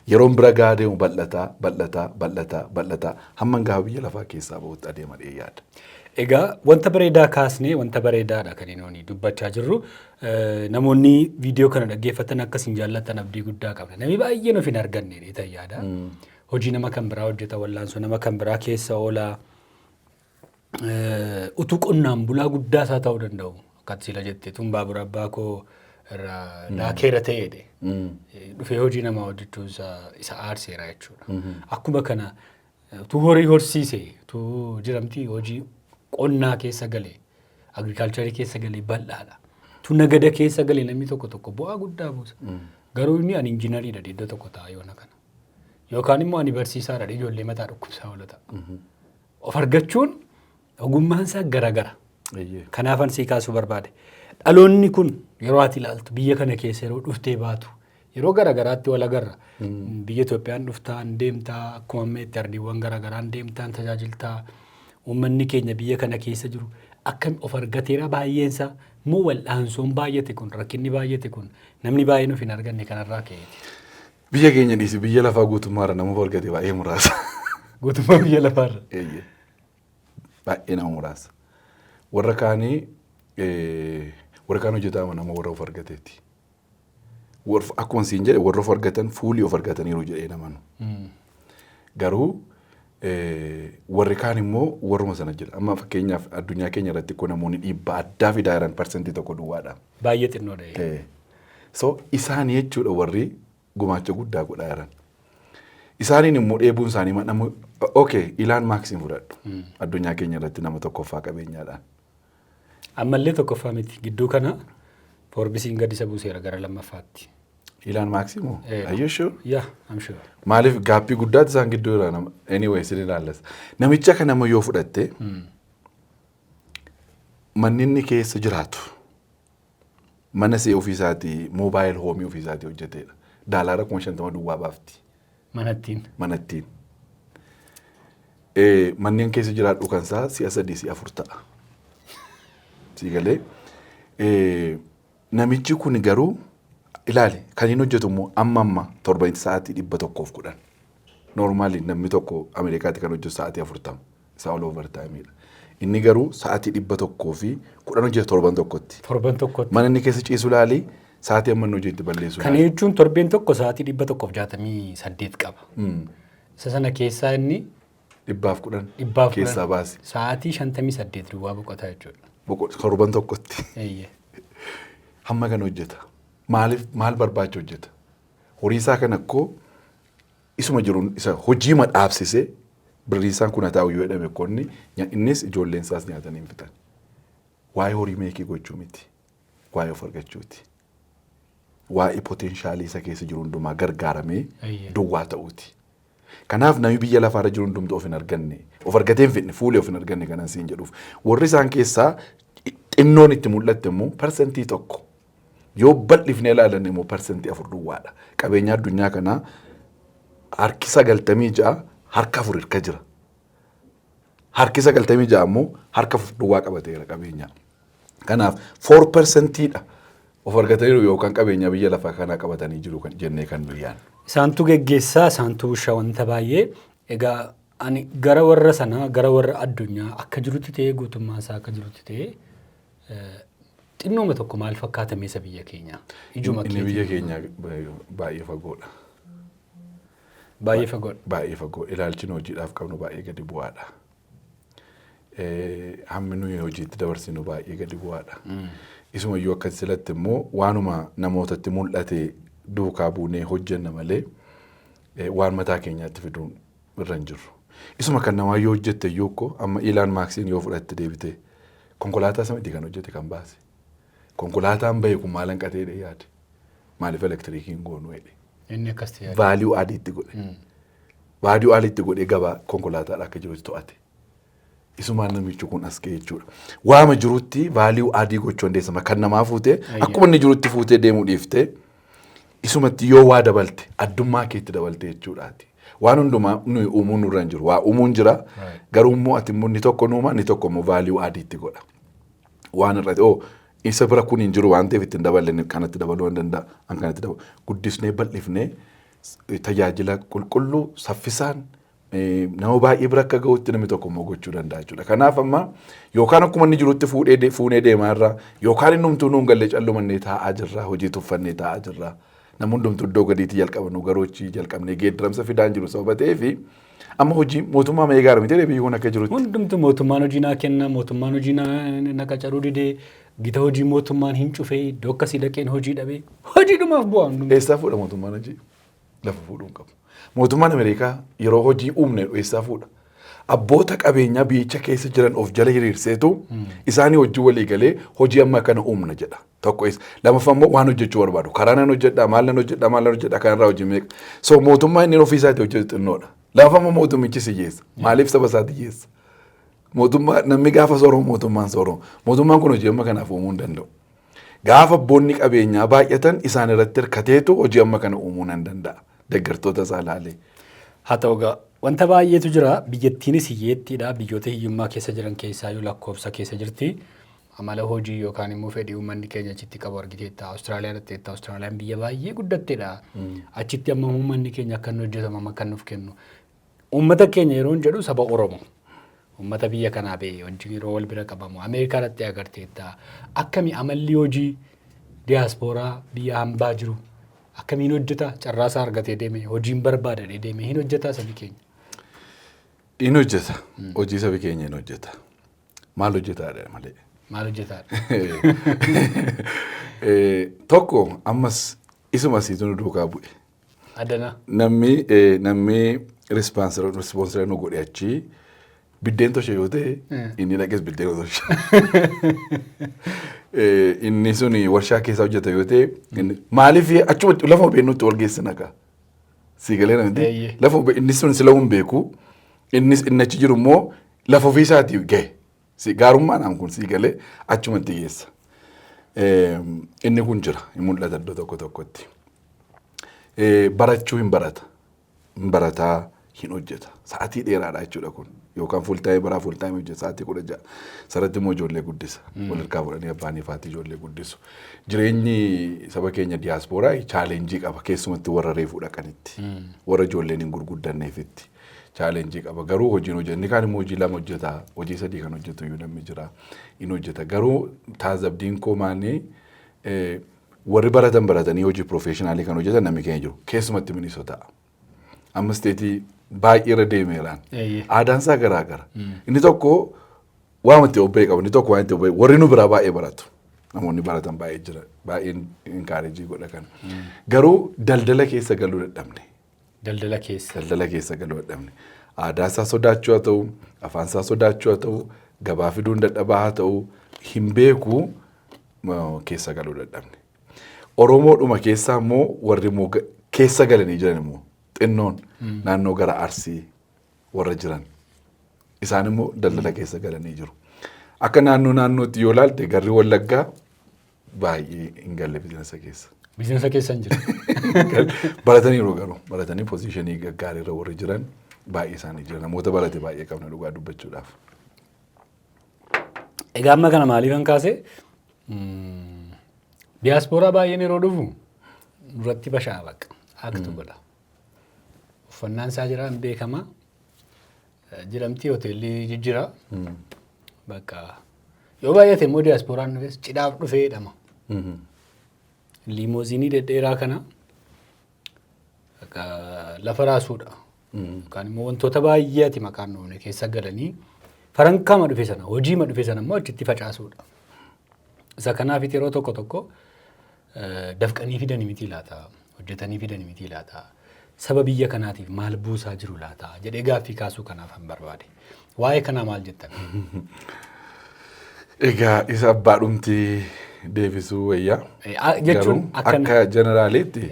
Yeroon bira gaa deemu bal'ataa hamman gaafa biyya lafaa keessaa bahutti adeema dhee yaada. Egaa wanta bareedaa kaasnee wanta bareedaadha kan inni dubbachaa jirru. Namoonni viidiyoo kana dhaggeeffatan akkasiin jaallatan abdii guddaa qabna. Namni baay'een of hin arganne dheetan yaada. Hojii nama kan biraa hojjeta wallaansoo nama kan biraa keessa oolaa. Utuu qonnaan bulaa guddaa isaa ta'uu danda'u. Akkati sila jettee tun baabura abbaa koo irraa daakeera ta'eedhe. Dhufee hojii namaa hojjechuu isa aarseera jechuudha. Akkuma kana utuu horii horsiise utuu jiramti hojii qonnaa keessa galee agriikaalcharii keessa galee bal'aadha. Utuu nagada keessa galee namni tokko bu'aa guddaa buusa. Garuu inni ani injiinariidha iddoo tokko ta'a yoona kana. Yookaan immoo ani barsiisaadha ijoollee mataa dhukkubsaa oolata. Of argachuun ogummaan isaa garagara. Kanaafan sii kaasuu barbaade. Dhaloonni kun yeroo ati ilaaltu biyya kana keessa yeroo dhuftee baatu yeroo garagaraatti wal agarra. Biyya Itoophiyaan dhuftaan deemtaa akkuma ammeetti ardiiwwan garagaraan deemtaan tajaajiltaa uummanni keenya biyya kana keessa jiru akkam of argateera baay'eensaa moo wal'aansoon baay'ate kun rakkinni baay'ate kun namni baay'een of hin arganne kanarraa ka'eeti. Biyya keenya dhiisi biyya lafaa guutummaarra nama of argate baay'ee muraasa. Guutummaa biyya lafaarra. Baay'ee nama muraasa. Warra kaan hojjetaa nama warra of argateeti. Akkuma siin jedhe warra of argatan fuulii of argataniiru jedhee namanu. Garuu warri kaan immoo warruma sana jira. Amma fakkeenyaaf addunyaa keenya irratti kun namoonni dhiibbaa addaa fidaa jiran parsentii tokko duwwaadha. Baay'ee xinnoodha. So isaan jechuudha warri gumaacha guddaa godhaa jiran. Isaaniin immoo dheebuun isaanii nama ilaan maaksiin fudhadhu. Addunyaa keenya irratti nama tokkoffaa qabeenyaadhaan. Ammallee tokkoffaa miti gidduu kana Forbesiin gadi isa buuseera gara lammaffaatti. Elon Musk moo? Are you sure? Yeah, I'm sure. Maaliif gaappii guddaatti isaan gidduu jira nama. Anyway, sin ilaallas. Namicha kana nama yoo fudhatte manni inni keessa jiraatu mana see ofiisaatii mobile home ofiisaatii hojjeteedha. Daalaara 50 duwwaa baafti. Manattiin. Manneen keessa jiraadhu kansaa si'a 3 si'a 4 ta'a. Siigalee namichi kun garuu ilaali kan inni hojjetu immoo amma 7 sa'aatii 110. Normally namni tokko Ameerikaatti kan hojjetu sa'aatii 40 isaa all over time. Inni garuu sa'aatii 100 fi 10 hojjetu 7 mana inni keessa ciisu ilaali sa'aatii amma inni hojjetu balleessu. Kan jechuun 7 sa'aatii 168 qaba. Isa sana keessaa inni 110 keessaa baasi. Sa'aatii 58 duwwaa boqotaa jechuudha. 7 hamma kan hojjeta. Maal barbaacha hojjeta? Horii isaa kan akkoo isuma jiruun isa hojii madhaabsisee birrii isaan kun taa'u yoo jedhame konni innis ijoolleen isaas nyaatanii hin fitan. Waa'ee horii meekii gochuu miti. Waa'ee of argachuuti. Waa'ee poteenshaalii isa keessa jiru hundumaa gargaaramee duwwaa ta'uuti. Kanaaf namni biyya lafaarra jiru hundumtu of hin arganne. Of argatee hin fidne fuulee of hin arganne kanan siin jedhuuf. Warri isaan keessaa xinnoon itti mul'atte immoo parsentii tokko. Yoo bal'ifnee ilaalan immoo parsentii 4 duwwaadha. Qabeenya addunyaa kanaa harki 96 harka 4 hirka jira. Harki 96 immoo harka 4 duwwaa qabateera qabeenya. Kanaaf 4%dha. Of argataniiru yookaan qabeenya biyya lafaa kanaa qabatanii jiru jennee kan biyyaan. Isaantu geggeessaa, isaantu bushaa wanta baay'ee. Egaa ani gara warra sanaa, gara warra addunyaa akka jirutti ta'ee guutummaa isaa akka jirutti ta'ee xinnooma tokko maal fakkaata meesa biyya keenyaa? Ijuma keetii. Inni biyya keenyaa baay'ee fagoodha. Baay'ee fagoo. Ilaalchi hojiidhaaf qabnu baay'ee gadi bu'aadha. Hammi nuyi hojiitti dabarsinu baay'ee gadi bu'aadha. Isuma iyyuu akka silatti immoo waanuma namootatti mul'ate duukaa buunee hojjenna malee waan mataa keenyaatti fiduun irra hin jirru. Isuma kan namaa yoo hojjette iyyuu ko amma Elon Muskiin yoo fudhatte deebite konkolaataa samiti kan hojjete kan baase. Konkolaataan bahe kun maal hanqatee yaade? Maaliif elektiriikiin goonuu jedhe? Inni akkas ta'e. Value added godhe. Value added godhe gabaa konkolaataadha akka jirutti to'ate. Isumaan namichi kun as ga'e jechuudha. Waama jirutti value added gochuu dandeessama. Kan namaa fuutee akkuma inni jirutti fuutee deemuu dhiiftee isumatti yoo waa dabalte addummaa keetti dabalte jechuudhaati. Waan hundumaa nuyi uumuun nurra hin jiru. Waa uumuun jira. Garuu immoo ati immoo inni tokko nuuma inni tokko immoo value added godha. Waan irratti isa bira kun hin jiru waan ta'eef ittiin daballe kanatti dabaluu hin danda'a. An kanatti dabalu guddisnee bal'ifnee tajaajila qulqulluu saffisaan nama baay'ee bira akka ga'utti namni tokko immoo gochuu danda'a jechuudha. Kanaaf amma yookaan akkuma inni jirutti fuunee deemaa irraa yookaan inni humtuu nuun gallee callumannee taa'aa jirra hojii tuffannee taa'aa jirra. Namni hundumtuu iddoo gadiitti jalqabnu garoochi jalqabnee geeddaramsa fidaan jiru sababa ta'eefi amma hojii mootummaa mee gaara miti biyyi kun akka jirutti. Hundumtuu mootummaan hojii naa kenna mootummaan hojii na qacaruu didee gita hojii mootummaan hin cufee iddoo akkasii dhaqeen hojii dhabee hojiidhumaaf bu'aa hundumtuu. Eessaa fuudha mootummaan hojii? Lafa fuudhuu hin qabu. Mootummaan Ameerikaa yeroo hojii uumne eessaa fuudha? Abboota qabeenyaa biyyicha keessa jiran of jala hiriirseetu isaanii hojii walii galee hojii amma kana uumna jedha. Tokko lammaffaa immoo waan hojjechuu barbaadu. Karaa nan hojjedhaa, maal nan hojjedhaa kanarraa hojii meeqa. So mootummaa inni ofii isaatii hojjetu xinnoodha. Lammaffaa immoo mootummichi si hiyyeessa. Maaliif saba isaati hiyyeessa? Mootummaa namni gaafa sooroo mootummaan sooroo. Mootummaan kun hojii amma kanaaf uumuu hin danda'u. Gaafa abboonni qabeenyaa baay'atan isaan irratti hirkateetu hojii amma kana uumuu nan danda'a. Deeggartoota isaa ilaalee. Haa ta'u egaa wanta baay'eetu jira. Biyyattiinis hiyyeettiidha. Biyyoota hiyyummaa keessa jiran keessaa yoo lakkoofsa keessa jirti. Amala hojii yookaan immoo fedhii uummanni keenya achitti qabu argiteetta. Awustiraaliyaan dhaqxeetta. Awustiraaliyaan biyya baay'ee guddatteedha. Achitti amma uummanni keenya akka inni hojjetamu amma akka nuuf kennu. Uummata keenya yeroo jedhu saba Oromoo. Uummata biyya kanaa ba'e hojii yeroo wal bira qabamu. Ameerikaa dhaqxee agarteetta. Akkami amalli hojii diyaaspooraa biyya hambaa jiru. Akkamiin hojjeta carraasaa argatee deeme hojiin barbaadadhee deeme hin hojjetaa sabi keenya. Hin hojjeta. Hojii sabi keenya hin hojjeta. Maal hojjetaadha malee? Maal hojjetaadha? Tokko ammas isuma asiitu duukaa bu'e. Adana. Namni rispoonsira nu godhe achi biddeen toshe yoo ta'e inni dhaqes biddeen toshe. inni suni warshaa keessa hojjeta yoo ta'e maaliif achumatti lafa beeknutti wal geessina kaa sii galee namti lafa inni sun sila hin beeku innis inni achi jiru immoo lafa ofii isaatiif gahe gaarummaan aan kun sii galee achumatti geessa. Inni kun jira hin mul'ata iddoo tokko tokkotti. Barachuu hin barataa hin hojjeta sa'aatii dheeraadha jechuudha kun. Yookaan fuultaayee baraa fuultaayee hojjeta sa'aatii 16 sarratti immoo ijoollee guddisa walirraa fudhanii abbaan ifaatti ijoollee guddisu jireenyi saba keenya diyaaspooraa chaalenjii qaba keessumatti warra reefuu dhaqanitti warra ijoolleen hin gurguddanneefitti chaalenjii qaba garuu hojiin hojjenni kaan immoo hojii lama hojjeta hojii sadii kan hojjetu iyyuu namni jira hin hojjeta garuu taazabdiin koo maanii warri baratanii hojii profeeshinaalii kan hojjetan namni keenya jiru keessumatti Minnesota amma steetii baay'ee irra deemeeraan aadaan isaa garaagara inni tokko waamatti obbee qabu inni tokko waamatti obbee warri nu biraa baay'ee baratu namoonni baratan baay'ee jira baay'een inkaareejii godha kana garuu daldala keessa galuu dadhabne daldala keessa galuu dadhabne aadaa isaa sodaachuu haa ta'u afaan isaa sodaachuu haa ta'u gabaa fiduun dadhabaa haa ta'u hin beeku keessa galuu dadhabne Oromoodhuma keessaa immoo warri immoo keessa galanii jiran immoo xinnoon naannoo gara Arsii warra jiran isaan immoo daldala keessa galanii jiru. Akka naannootti yoo ilaalte garri Wallaggaa baay'ee hin galle biizinasa keessa. Biizinasa keessa hin jiru. Barataniiru garuu baratanii poozishinii gaggaarii irra warri jiran baay'ee isaanii jira namoota barate baay'ee qabna dhugaa dubbachuudhaaf. Egaa amma kana maaliifan kaase diyaaspooraa baay'een yeroo dhufu duratti bashaa baqa aktu godha. Uffannaan isaa jira hin beekama jedhamti hoteelli jijjira bakka yoo baay'ate immoo diyaasporaan dhufes cidhaaf dhufee jedhama. Liimooziinii dhedheeraa kana lafa raasuudha. Yookaan immoo wantoota baay'eeti maqaan dhoofne keessa galanii farankaama dhufe sana hojiima dhufe sana immoo achitti facaasuudha. Isa kanaaf yeroo tokko dafqanii fidanii miti laata hojjetanii fidanii miti laata. Saba biyya kanaatiif maal buusaa jiru laata jedhee gaaffii kaasuu kanaaf hin barbaade. Waa'ee kanaa maal jettan? Egaa isa abbaadhumti deebisuu wayyaa. Jechuun akka jeneraaliitti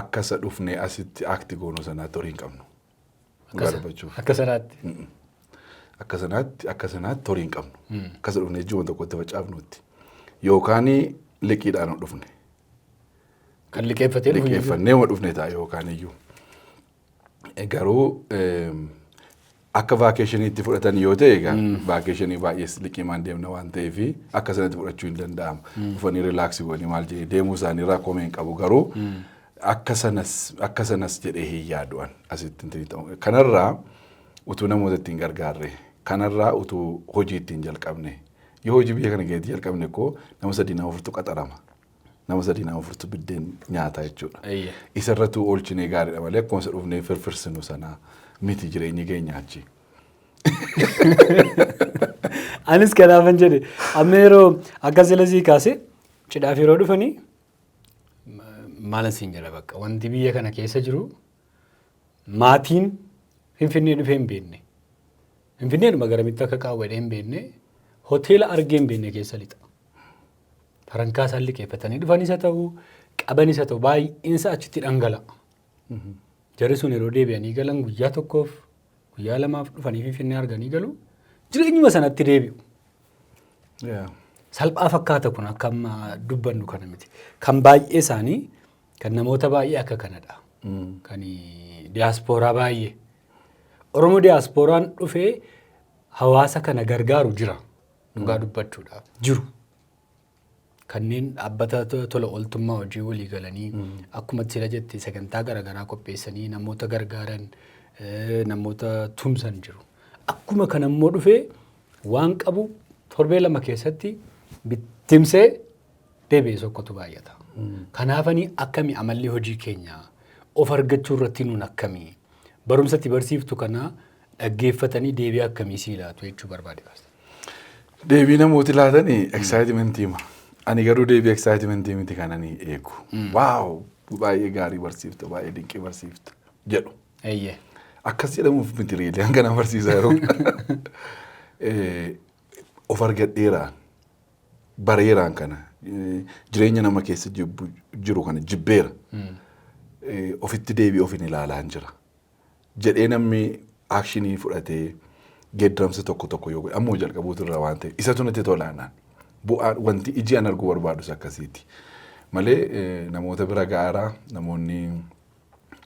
akka isa dhufnee asitti akti goonuu sanaatti horii hin qabnu. Akka sanaatti? Akka sanaatti horii hin qabnu. Akka isa dhufnee jiruun tokkotti facaafnutti. Yookaan liqiidhaan dhufne. Kan liqeeffatee dhufu liqeeffannee ma dhufne ta'a yookaan iyyuu. Garuu akka vaakeeshiniitti fudhatan yoo ta'e egaa vaakeeshinii baay'ees liqiimaan deemna waan ta'eef akka sanatti fudhachuu hin danda'amu. Dhufanii rilaaksii godhanii maal jedhee deemuu isaanii irraa komee hin qabu garuu akka sanas jedhee hin yaadu'an asitti kanarraa utuu namoota ittiin gargaarre kanarraa utuu hojii ittiin jalqabne yoo hojii biyya kana keessatti jalqabne koo nama 3 nama 4 qaxarama. Nama 3 nama 4 biddeen nyaata jechuudha. Isarrattuu oolchinee gaariidha malee akkuma isa dhufnee firfirsinu sana miti jireenyi keenya achi. Anis kanaafan jedhe amma yeroo akka silasii kaase cidhaaf yeroo dhufanii maalan siin jedha bakka wanti biyya kana keessa jiru maatiin Finfinnee dhufee hin beekne. Finfinneedhuma garamitti akka qaawwadhee hin beekne hoteela argee hin beekne keessa lixa. Farankaa isaan liqeeffatanii dhufanis haa ta'u qabanis haa ta'u baay'insa achitti dhangala'a. Jarri sun yeroo deebi'anii galan guyyaa tokkoof guyyaa lamaaf dhufanii Finfinnee arganii galu jireenyuma sanatti deebi'u. Salphaa fakkaata kun akka amma dubbannu kana miti. Kan baay'ee isaanii kan namoota baay'ee akka kanadha. Kan diyaaspooraa baay'ee. Oromoo diyaasporaan dhufee hawaasa kana gargaaru jira. Dhugaa dubbachuudhaaf jiru. Kanneen dhaabbata tola ooltummaa hojii walii galanii akkuma sila jette sagantaa garaagaraa qopheessanii namoota gargaaran namoota tumsan jiru. Akkuma kanammoo dhufee waan qabu torbee 2 keessatti bittimsee deebi'ee sokkotu baay'ata. Kanaafanii akkamii amalli hojii keenyaa of argachuu irratti nuun akkamii barumsatti barsiiftu kana dhaggeeffatanii deebii akkamii sii laatu jechuu barbaade. Deebii namooti laatanii excitement hima. Ani garuu deebii excitement miti kananii eegu. Waaw baay'ee gaarii barsiifta baay'ee dinqii barsiifta jedhu. Akkas jedhamuuf miti reelee hanga nama barsiisaa yeroo of argadheeraan bareeraan kana jireenya nama keessa jiru kana jibbeera. Ofitti deebi'ee ofin ilaalaa hin jira. Jedhee namni aakshinii fudhatee geeddaramsa tokko yoo ammoo jalqabuutu irraa waan ta'eef isatu natti tolaanaan. Bu'aan wanti iji an arguu barbaadus akkasiiti. Malee namoota bira gaaraa namoonni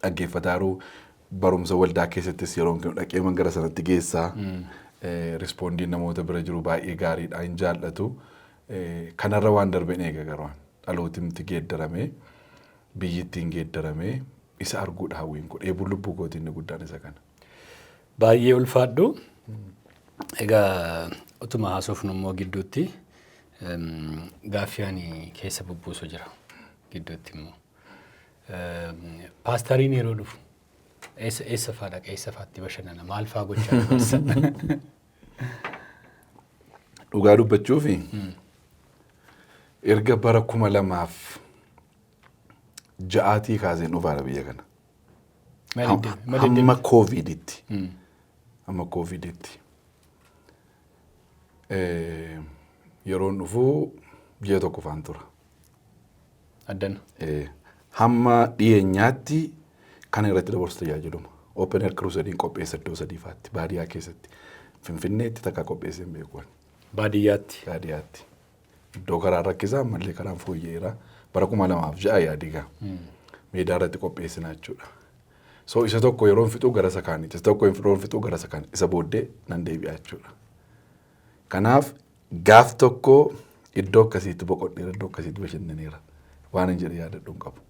dhaggeeffataaru barumsa waldaa keessattis yeroo dhaqee gara sanatti geessaa rispoondiin namoota bira jiru baay'ee gaariidha hin jaallatu. Kanarra waan darbeen eega garuu dhalootimti geeddaramee biyyittiin geeddaramee isa arguudha hawwiin kun eebuu lubbuu kootiin guddaan isa kana. Baay'ee ulfaadhu. Egaa utuma haasofnu immoo gidduutti gaaffii keessa bubbuusu jira gidduutti immoo. Paastariin yeroo dhufu eessa faadha eessa faatti bashannana maal faa gochaa jirsa? Dhugaa dubbachuufi erga bara 2006 kaaseen dhufaadha biyya kana. Hamma kooviditti. Hamma kooviditti. Yeroon dhufu biyya tokko faan tura. Addana. Hamma dhiyeenyaatti kan irratti dabarsu tajaajiluma. Open Air Crusade qopheessa iddoo sadiifaatti baadiyyaa keessatti. Finfinneetti takka qopheessee hin beekuun. Baadiyyaatti. Baadiyyaatti. Iddoo karaa rakkisaa mallee karaan fooyyeera. Bara 2006 yaadigaa. Meedaa irratti qopheessina jechuudha. So isa tokko yeroon fixuu gara isa kaaniiti. Isa tokko yeroon fixuu gara isa kaaniiti. Isa booddee nan deebi'a jechuudha. Kanaaf gaaf tokko iddoo akkasiitti boqodheera iddoo akkasiitti bashannaneera. Waan hin jedhe yaadadhu hin qabu.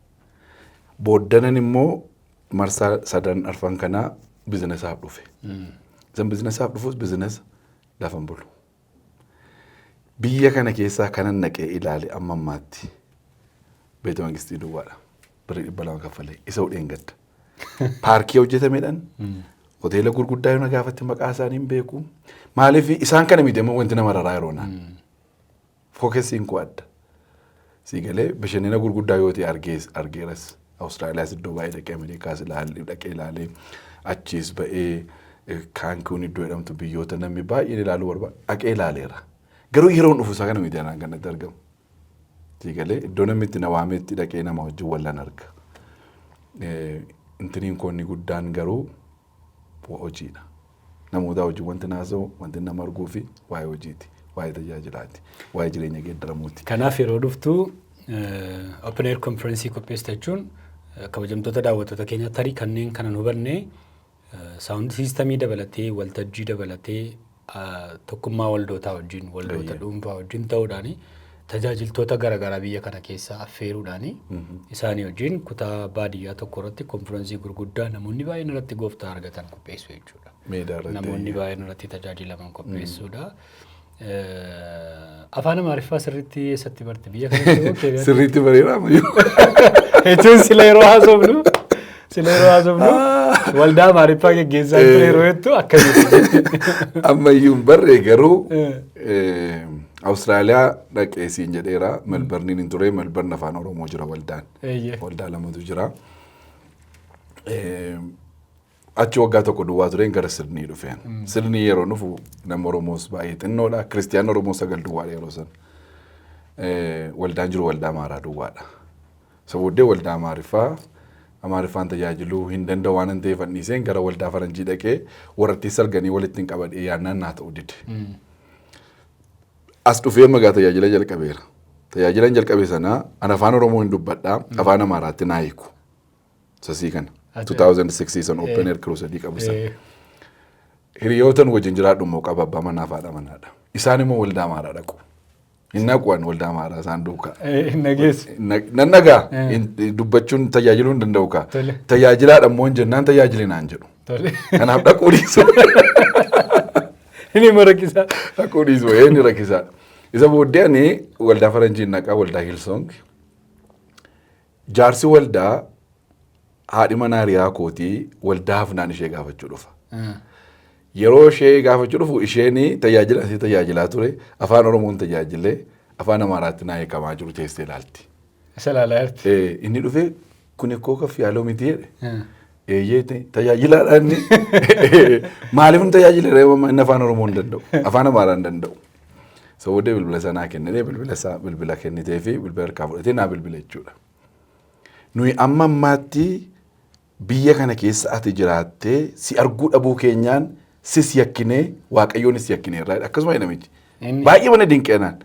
Booddanan immoo marsaa 3 arfan kanaa bizinesaaf dhufe. Isan bizinesaaf dhufuus bizinesa lafan bulu. Biyya kana keessaa kanan naqee ilaale amma ammaatti beeta mangistii duwwaadha. Birrii 200 kaffalee isa hudheen gadda. Paarkii hojjetameedhaan hoteela gurguddaa yoo na gaafatti maqaa isaanii hin beeku. Maaliif isaan kana miti immoo wanti nama raraa yeroo naan. Fookesiin koo adda. Siigalee bashannana gurguddaa yoo ta'e argeeras. Awustiraaliyaas iddoo baay'ee dhaqee Ameerikaas dhaqee ilaalee achiis ba'ee kaankuun iddoo jedhamtu biyyoota namni baay'een ilaaluu barbaadu dhaqee ilaaleera. Garuu yeroon dhufu isaa kana miti anaan kanatti argamu. Siigalee iddoo namni itti na waametti dhaqee nama wajjin wallan arga. Intiniin koonni guddaan garuu hojiidha. Namoota wajjin wanti naasa'u wanti nama arguu fi waa'ee hojiiti. Waa'ee tajaajilaati. Waa'ee jireenya geeddaramuuti. Kanaaf yeroo dhuftu Open Air Conference qopheessite jechuun kabajamtoota daawwattoota keenya tarii kanneen kanan hubanne saawundi siistamii dabalatee waltajjii dabalatee tokkummaa waldootaa wajjin waldoota dhuunfaa wajjin ta'uudhaan tajaajiltoota garaagaraa biyya kana keessaa affeeruudhaan isaanii wajjin kutaa baadiyyaa tokko irratti konfiraansii gurguddaa namoonni baay'een irratti gooftaa argatan qopheessu jechuudha. Namoonni baay'een irratti tajaajilaman qopheessuudha. Afaan Amaariffaa sirriitti eessatti barte biyya kanatti sirriitti bareedaa mayyuu. Jechuun sila yeroo haasofnu waldaa Amaariffaa geggeessaa ture yeroo jettu akkamitti. Ammayyuu hin barree garuu Awustiraaliyaa dhaqee siin jedheera. Melbarniin hin ture. Melbarn afaan Oromoo jira waldaan. Waldaa lamatu jira. Achi waggaa tokko duwwaa tureen gara Sirnii dhufeen. Sirnii yeroo dhufu nama Oromoos baay'ee xinnoodha. Kiristiyaan Oromoo 9 duwwaadha yeroo san. Waldaan jiru waldaa Amaaraa duwwaadha. Isa booddee waldaa Amaariffaan tajaajiluu hin danda'u waan hin ta'eef anniiseen gara waldaa Faranjii dhaqee warratti salganii walitti hin qabadhee yaannaan naa ta'u dide. As dhufee magaa tajaajila jalqabeera. Tajaajila jalqabee sanaa an afaan Oromoo hin dubbadhaa afaan Amaaraatti naa hiiku. Sasii kana. 2006 san Open Air Crusade qabisan. Hiriyootan wajjin jiraadhu immoo qaba abbaa manaa fi haadha manaadha. Isaan immoo waldaa Amaaraa dhaqu. Hin naquwan waldaa Amaaraa isaan duukaa. Nan nagaa dubbachuun tajaajiluu hin danda'u kaa. Tajaajilaadha immoo hin jennaan tajaajilinaan jedhu. Kanaaf dhaquu dhiisu. Inni immoo rakkisaa. Dhaquu dhiisu inni rakkisaa. Isa booddee ani waldaa Faranjiin naqaa waldaa Hillsong. Jaarsi waldaa haadhi manaa hiriyaa kootii waldaa hafnaan ishee gaafachuu dhufa. Yeroo ishee gaafachuu dhufu isheen tajaajilaa ture afaan Oromoon tajaajilee afaan Amaaraatti naa hiikamaa jiru teessee ilaalti. Isa ilaalaa jirti. Inni dhufee kun ekkoo kaffiyaaloo miti jedhe. Eeyyeete tajaajilaadhaan maaliif nu tajaajila inni afaan Oromoo hin danda'u afaan Amaaraa hin danda'u. Isa booddee bilbila sanaa kennee bilbila kennitee fi bilbila harkaa fudhatee naa bilbila jechuudha. Nuyi amma ammaatti biyya kana keessa ati jiraattee si arguu dhabuu keenyaan sis yakkinee waaqayyoonis yakkineerraa akkasuma namichi. Baay'ee mana dinqeenaan.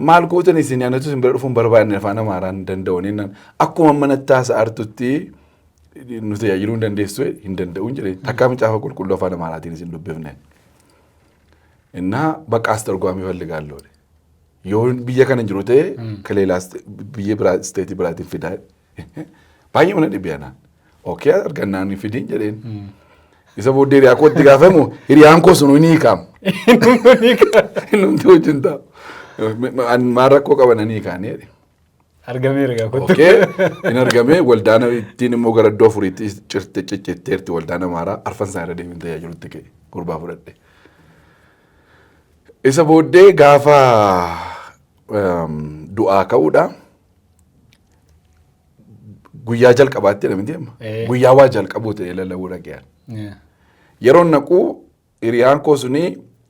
Maal gootan isin yaanatu isin bira dhufuun barbaadne afaan Amaaraan danda'uun akkuma mana taasa artutti nu tajaajiluu hin dandeessu hin danda'uun jedhee takkaa macaafa qulqulluu afaan Amaaraatiin isin dubbifne. Innaa bakka astargoomii falligaallee yoo biyya kana jiru ta'e kaleelaas biyya biraa isteetii biraatiin fidaa baay'ee mana dhibbiyanaan. Okee argannaan fidiin jedheen. Isa booddee hiriyaa kootti gaafamu hiriyaan koo sun ni hiikamu. Inni wajjin taa'u. Maal rakkoo qabananii kaanii. Argameera gaafa. Okee hin argamee waldaan ittiin immoo gara iddoo furiitti ciccitteerti waldaan Amaaraa arfan isaa irra deebiin tajaajilutti ka'e gurbaa fudhadhe. Isa booddee gaafa du'aa ka'uudha. Guyyaa jalqabaatti jedhamti amma. Guyyaa waa jalqabuu ta'ee lallabuu dhaga'an. Yeroo naquu hiriyaan koo suni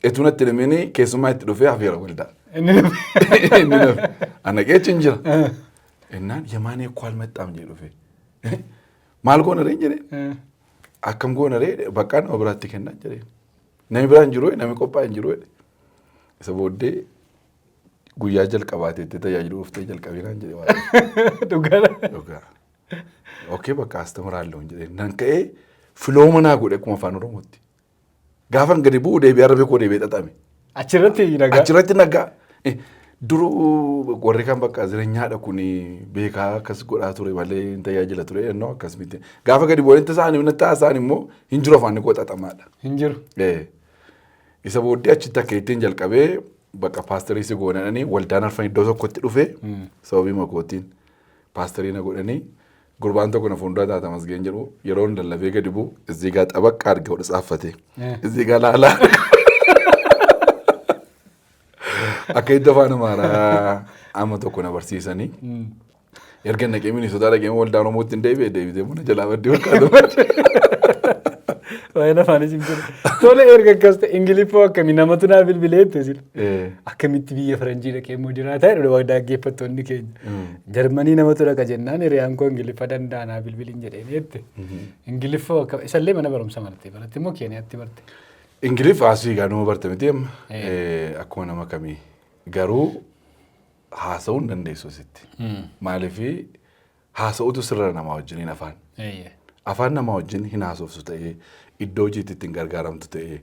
etunatti dhimini keessumaa itti dhufee hafeera waldaa. Ana keechi hin jira. Innaan yamaanee koo almaxxaam jee dhufee. Maal goona ree jedhee. Akkam goona ree bakka nama biraatti kennaa jedhee. Nami biraan jiru nami qophaa hin jiru. Isa booddee guyyaa jalqabaateetti tajaajilu dhuftee jalqabinaan jedhee waan. Dhugaa. Okee bakka astamuraallee jedhee. Nan ka'ee filoo manaa godhe akkuma afaan Oromootti. Gaafan gadi bu'u deebi'ee arabee koo deebi'ee xaxame. Achirratti nagaa. Achirratti nagaa. Duruu warri kan bakka jireenyaadha kuni beekaa akkas godhaa ture malee hin tajaajila ture yennoo akkas miti. Gaafa gadi bu'u inta isaanii minna taasisaan immoo hin jiru afaan koo xaxamaadha. Hin jiru. Isa booddee achitti akka ittiin jalqabee bakka paasterii si goonanii waldaan arfan iddoo tokkotti dhufee sababii makootiin paasterii na godhanii gurbaan tokko na fuulduraa taata masgeen jedhu yeroo lallabee gadi bu'u izzigaa xabaqqa arga hodha xaaffate. Izzigaa laalaa. Akka itti afaan Amaaraa amma tokko na barsiisanii. Erga naqee Minisotaa dhaqee waldaa Oromootti hin deebitee mana jalaa baddee fakkaatu. Waa'ee afaanis hin jiru. Tole erga akkas ta'e Ingiliffoo akkamii namatu naa bilbileetti sila. Akkamitti biyya Faranjii dhaqee immoo jiraataa jedhu dhaggeeffattoonni keenya. Jarmanii namatu dhaqa jennaan hiriyaan koo Ingiliffa danda'a naa bilbiliin jedheen jette. Ingiliffoo akkam isallee mana barumsa marattee baratte immoo Keeniyaatti barte. Ingiliffa asii gaanuma barte miti amma akkuma nama kamii garuu haasa'uu hin dandeessu asitti. Maaliifii haasa'uutu sirra namaa wajjiniin afaan. Afaan namaa wajjin hin haasofsu ta'ee iddoo hojiitti ittiin gargaaramtu ta'ee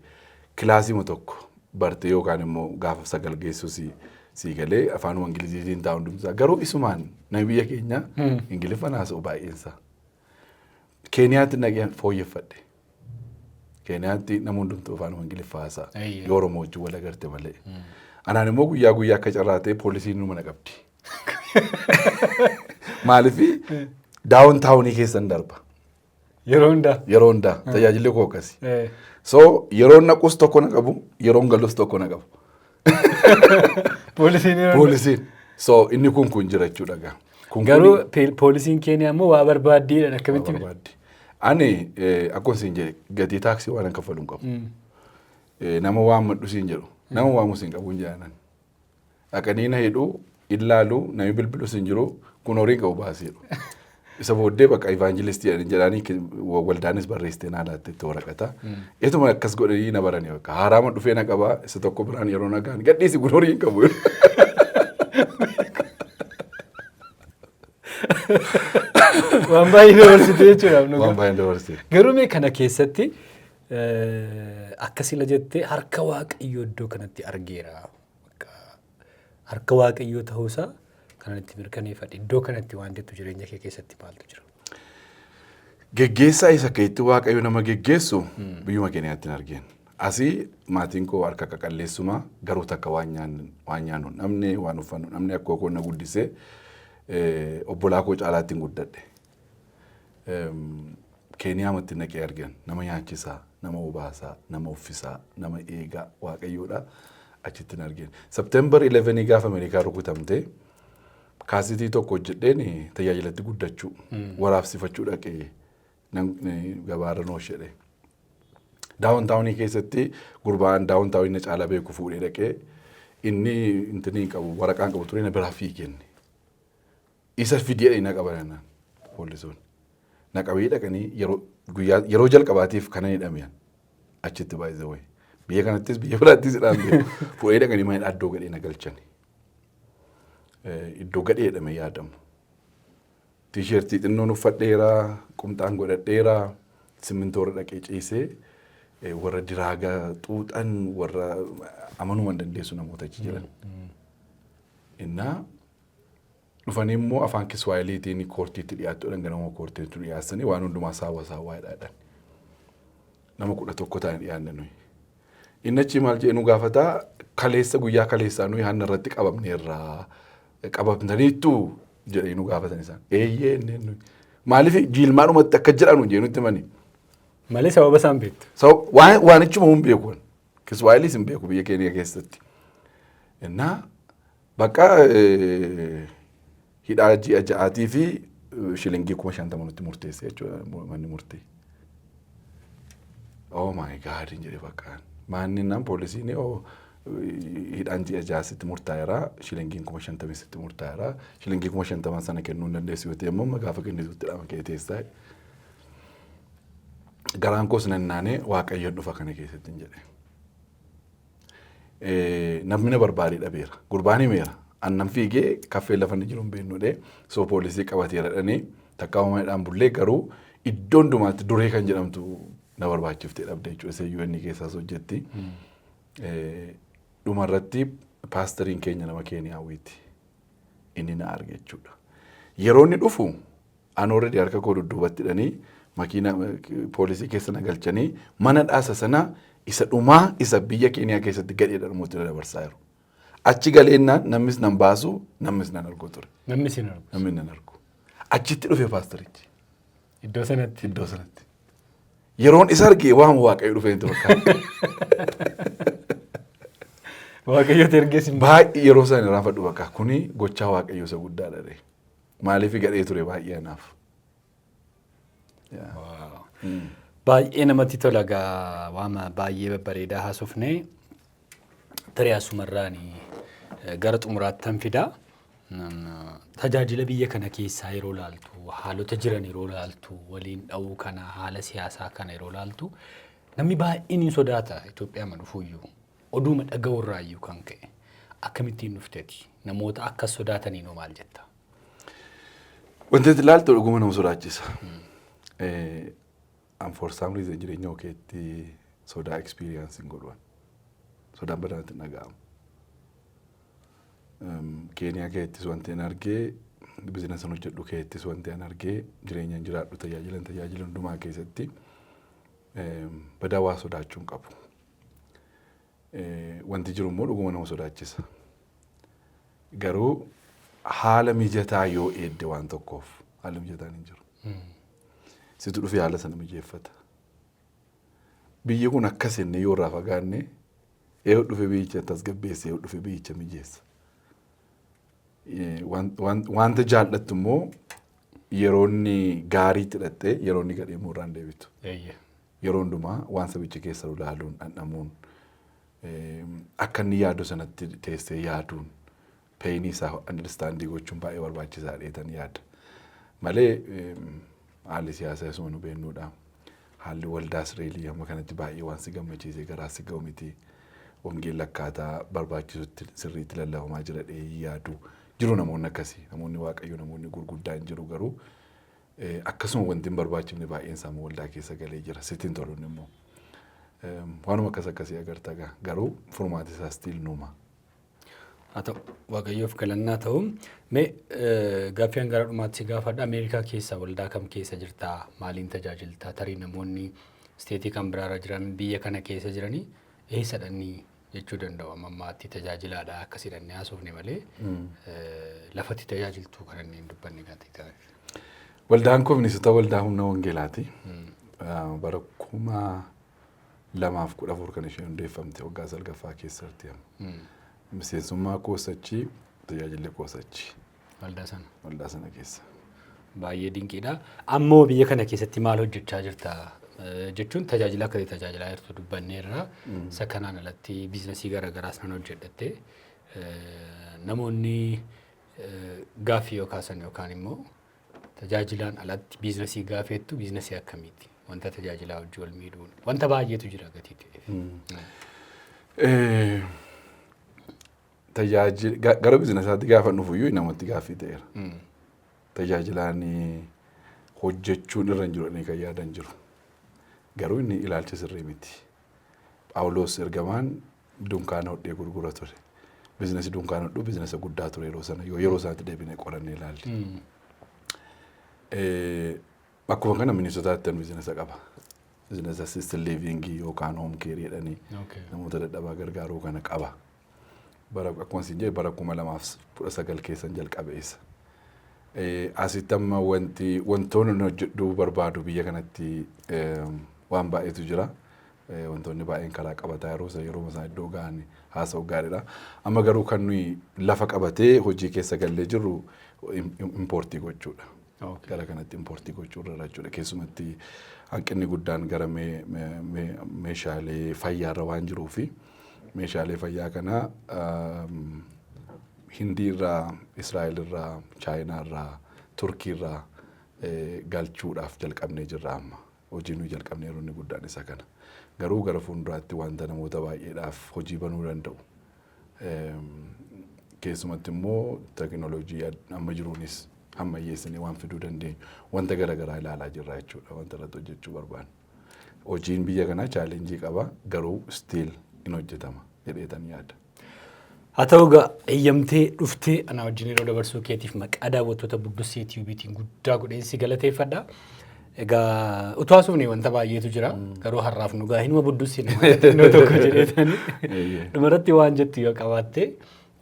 kilaasiima tokko bartee yookaan immoo gaafa sagal geessu sii galee afaanuma Ingiliziitiin taa'u hundumsaa garuu isumaan nama biyya keenya Ingiliffaan haasa'u baay'eensa. Keeniyaatti naqeen fooyyeffadhe. Keeniyaatti nama hundumtuu afaanuma Ingiliffaa haasa'a yoo Oromoo wajjin wal agarte malee. Anaan immoo guyyaa akka carraa ta'e poolisiin numa na qabdi. Maaliifii daawun taawunii keessan darba. Yeroo hundaa tajaajilli koo akkasi. So yeroo naqus tokko na qabu yeroo galus tokko na qabu. Poolisiin. So inni kun jira jechuudha. Garuu poolisiin Keeniyaa immoo waa barbaaddiidhaan akkamitti barbaaddi. Ani akkuma siin jedhe gatii taaksii waan kaffaluun qabu. Nama waan maddu siin jedhu nama waamu siin qabu hin jedhanan. Dhaqanii na hidhuu ilaaluu namni bilbilu siin jiru kun horii qabu baasiidhu. Isa booddee bakka evangelistii jedhanii waldaanis barreessitee naa laatte itti waraqata. Eetuma akkas godhanii na baranii bakka haaraama dhufee na qabaa isa tokko biraan yeroo nagaan gadhiisi kun horii hin qabu. Waan baay'ee dabarsitee jechuudha. Waan baay'ee dabarsitee. Garuu mee kana keessatti akkasila jettee harka waaqayyoo iddoo kanatti argeera. Harka waaqayyoo ta'uusaa kanatti mirkaneeffadhe iddoo kanatti waan jettu jireenya kee keessatti maaltu jira? Geggeessaa isa keetti waaqayyo nama geggeessu biyyuma Keeniyaatti hin argeen. Asii maatiin koo harka qaqalleessuma garuu takka waan nyaannu namni waan uffannu namni akka koo na guddisee obbolaa koo caalaatti hin guddadhe. Keeniyaamatti naqee argan nama nyaachisaa, nama obaasaa, nama uffisaa, nama eegaa waaqayyoodha achitti hin argeen. September 11 gaafa Ameerikaa rukutamtee kaasitii tokko hojjedheen tajaajilatti guddachuu waraabsifachuu dhaqee gabaarra noo jedhe. Daawuntaawunii keessatti gurbaan daawuntaawunii na caalaa beeku fuudhee dhaqee inni intini qabu waraqaan qabu ture na biraa fiigenne. Isa fidee na qaban poolisoonni. Na qabee dhaqanii yeroo jalqabaatiif kana hidhameen achitti baay'ee wayi. Biyya kanattis biyya biraattis hidhamee fuudhee dhaqanii mana iddoo gadhee na galchani. Iddoo gadhee hidhamee yaadamu. Tiishertii xinnoon uffadheera, qumxaan godhadheera, simmintoora dhaqee ciisee warra diraaga xuuxan warra amanuu hin dandeessu namoota achi jiran. Innaa dhufanii immoo afaan Kiswaahiliitiin koortiitti dhiyaatuudhaan ganama koortiitti dhiyaatsanii waan hundumaa saawwaa hidhaadhaan. Nama 11 ta'anii dhiyaanne nuyi. Inni achi maal jedhee nu gaafataa guyyaa kaleessaa nuyi hanna irratti qabamneerraa qabamtaniittu jedhee nu gaafatan isaan. Eeyyee inni nuyi. Maaliif jiilmaadhumatti akka jedhanu jee nutti himani. Malee sababa isaan beektu. Waan ichuma hin beeku. Kiswaahilis hin beeku biyya keenya keessatti. Innaa bakka hidhaa ji'a ja'aatii fi shilingii 50,000 nutti murteesse jechuudha manni murtee. Oh my God jedhee bakkaan. Maanninaan poolisiin hidhaan ji'a ja'aa sitti murtaa'eera shilingiin 50,000 sitti murtaa'eera shilingii 50,000 sana kennuu hin dandeessu yoo ta'e immoo gaafa kennitutti dhama kee teessaa. Garaan koos nannaanee waaqayyoon dhufa kana keessatti hin jedhe. Namni na barbaadee dhabeera. Gurbaan himeera. Annan fiigee kaffee lafa inni jiru hin beeknudhee soo poolisii qabateera dhanii takka uumamaadhaan bullee garuu iddoo hundumaatti duree kan jedhamtu na barbaachiftee dhabde jechuudha. Seeyyuu inni keessaas hojjetti. Dhumarratti paastariin keenya nama Keeniyaawwiiti. Inni na arge jechuudha. Yeroo inni dhufu an already harka koo dudduubatti hidhanii makiina poolisii keessa na galchanii mana dhaasa sana isa dhumaa isa biyya Keeniyaa keessatti gadheedhaan mootii dabarsaa jiru. Achi galeennaan namnis nan baasu namnis nan argu ture. Namni sin argu. Namni nan argu. Achitti dhufe paastarichi. Iddoo sanatti. Iddoo sanatti. Yeroon isa argee waan waaqayyo dhufee itti fakkaata. Waaqayyooti ergee sin baay'ee yeroo sana irraanfadhu bakka kuni gochaa waaqayyo isa guddaadha dha. Maaliif gadhee ture baay'ee anaaf. Baay'ee namatti tola gaa waama baay'ee babbareedaa haasofnee tarii asumarraanii gara xumuraattan fidaa. Tajaajila biyya kana keessaa yeroo laaltu haalota jiran yeroo laaltu waliin dha'uu kana haala siyaasaa kana yeroo laaltu namni baay'een hin sodaata Itoophiyaa dhufuuyyuu oduuma dhaga'urraayyuu kan ka'e akkamittiin dhufteeti namoota akkas sodaataniinoo maal jetta? Wanti itti ilaaltu dhuguma nama sodaachisa. For some reason jireenya okeetti sodaa experience hin godhuwan. Sodaan badaatti hin dhaga'amu. Keeniyaa keessattis wanti hin argee biizinasiin hojjedhu keessattis wanti hin argee jireenya jiraadhu tajaajila hundumaa keessatti badaa waa sodaachuu hin qabu. Wanti jiru immoo dhuguma nama sodaachisa. Garuu haala mijataa yoo eedde waan tokkoof haala mijataan hin jiru. Situ dhufee haala sana mijeeffata. Biyyi kun akkas inni yoo irraa fagaanne yoo dhufe biyyicha tasgabbeesse yoo dhufe biyyicha mijeessa. Wanta jaallattu immoo yeroonni gaariitti hidhattee yeroonni gadhee muurraan deebitu. Yeroo hundumaa waan sabicha keessa ilaaluun dhandhamuun akka inni yaadu sanatti teessee yaaduun peenii isaa understandii gochuun baay'ee barbaachisaa dheetan yaada. Malee haalli siyaasaa isuma nu beennuudha. Haalli waldaas reelii amma kanatti baay'ee waan si gammachiisee garaa si ga'u miti. Wangeelli akkaataa barbaachisutti sirriitti lallafamaa jira dhee yaadu. Jiru namoonni akkasii namoonni waaqayyo namoonni gurguddaan jiru garuu akkasuma wanti hin barbaachifne baay'een isaa waldaa keessa galee jira. Sittiin toluun immoo waanuma akkasii agarta garuu furmaati isaa stiil nuuma. Haa ta'u waaqayyoof galannaa ta'u mee gaaffii gara dhumaatti gaafadha Ameerikaa keessa waldaa kam keessa jirtaa maaliin tajaajiltaa tarii namoonni isteetii kan biraarra jiran biyya kana keessa jiranii eessadhanii jechuu danda'u ammaatti tajaajilaadha akkasiidhaan haasofne malee lafatti tajaajiltuu kan inni hin dubbanne gatii ta'e. Waldaan kooministoota waldaa humna wangeelaati. Bara 2014 kan isheen hundeeffamte waggaa salgaffaa keessatti. Miseensummaa koosachi tajaajilli koosachi. Waldaa sana keessa. Baay'ee dinqiidha. Ammoo biyya kana keessatti maal hojjechaa jirta? Jechuun tajaajila akkasii tajaajilaa jirtu dubbanneerra. Isa kanaan alatti biizinasii garaagaraas nan hojjedhatte namoonni gaaffii yoo kaasan yookaan immoo tajaajilaan alatti biizinasii gaafeettu biizinasii akkamiiti? Wanta tajaajilaa hojii wal miidhuun wanta baay'eetu jira gatii ta'eef. Gara biizinasaatti gaafa dhufuyyuu namatti gaaffii ta'eera. Tajaajilaan hojjechuun irra hin jiru inni kan yaadan jiru. Garuu inni ilaalcha sirrii miti. Phaawulos ergamaan dunkaana hodhee gurgura ture. Biizinasii dunkaana hodhuu biizinasa guddaa ture yeroo sana yeroo isaatti deebinee qorannee ilaalle. Akkuma kana Minnesotaatti biizinasa qaba. Biizinasa assisted living yookaan home care jedhanii namoota dadhabaa gargaaruu kana qaba. Akkuma isin jedhe bara 2019 keessan jalqabeessa. Asitti amma wantoonni hojjedhuu barbaadu biyya kanatti waan baay'eetu jira. Wantoonni baay'een karaa qabataa yeroo isaan iddoo ga'an haasa'u gaariidha. Amma garuu kan nuyi lafa qabatee hojii keessa gallee jirru impoortii gochuudha. Gara kanatti impoortii gochuurra jechuudha. Keessumatti hanqinni guddaan gara meeshaalee fayyaarra waan jiruufi meeshaalee fayyaa kana Hindii irraa, Israa'el irraa, Chaayinaa irraa, Turkii irraa galchuudhaaf jalqabnee jirra amma. Hojii nuyi jalqabnee yeroo inni guddaan isa kana. Garuu gara fuulduraatti wanta namoota baay'eedhaaf hojii banuu danda'u. Keessumatti immoo teekinooloojii amma jiruunis ammayyeessinee waan fiduu dandeenyu wanta garaagaraa ilaalaa jirra jechuudha. Wanta irratti hojjechuu barbaannu. Hojiin biyya kanaa chaalenjii qaba garuu stiil in hojjetama jedheetan yaada. Haa ta'u egaa eeyyamtee dhuftee ana wajjin yeroo dabarsuu keetiif maqaa daawwattoota Budduusee TVtiin guddaa godheensi galateeffadha. Egaa utuu haasofne wanta baay'eetu jira garuu har'aaf nu gaa hinuma Budduusee nama tokko jedheetani dhumarratti waan jettu yoo qabaatte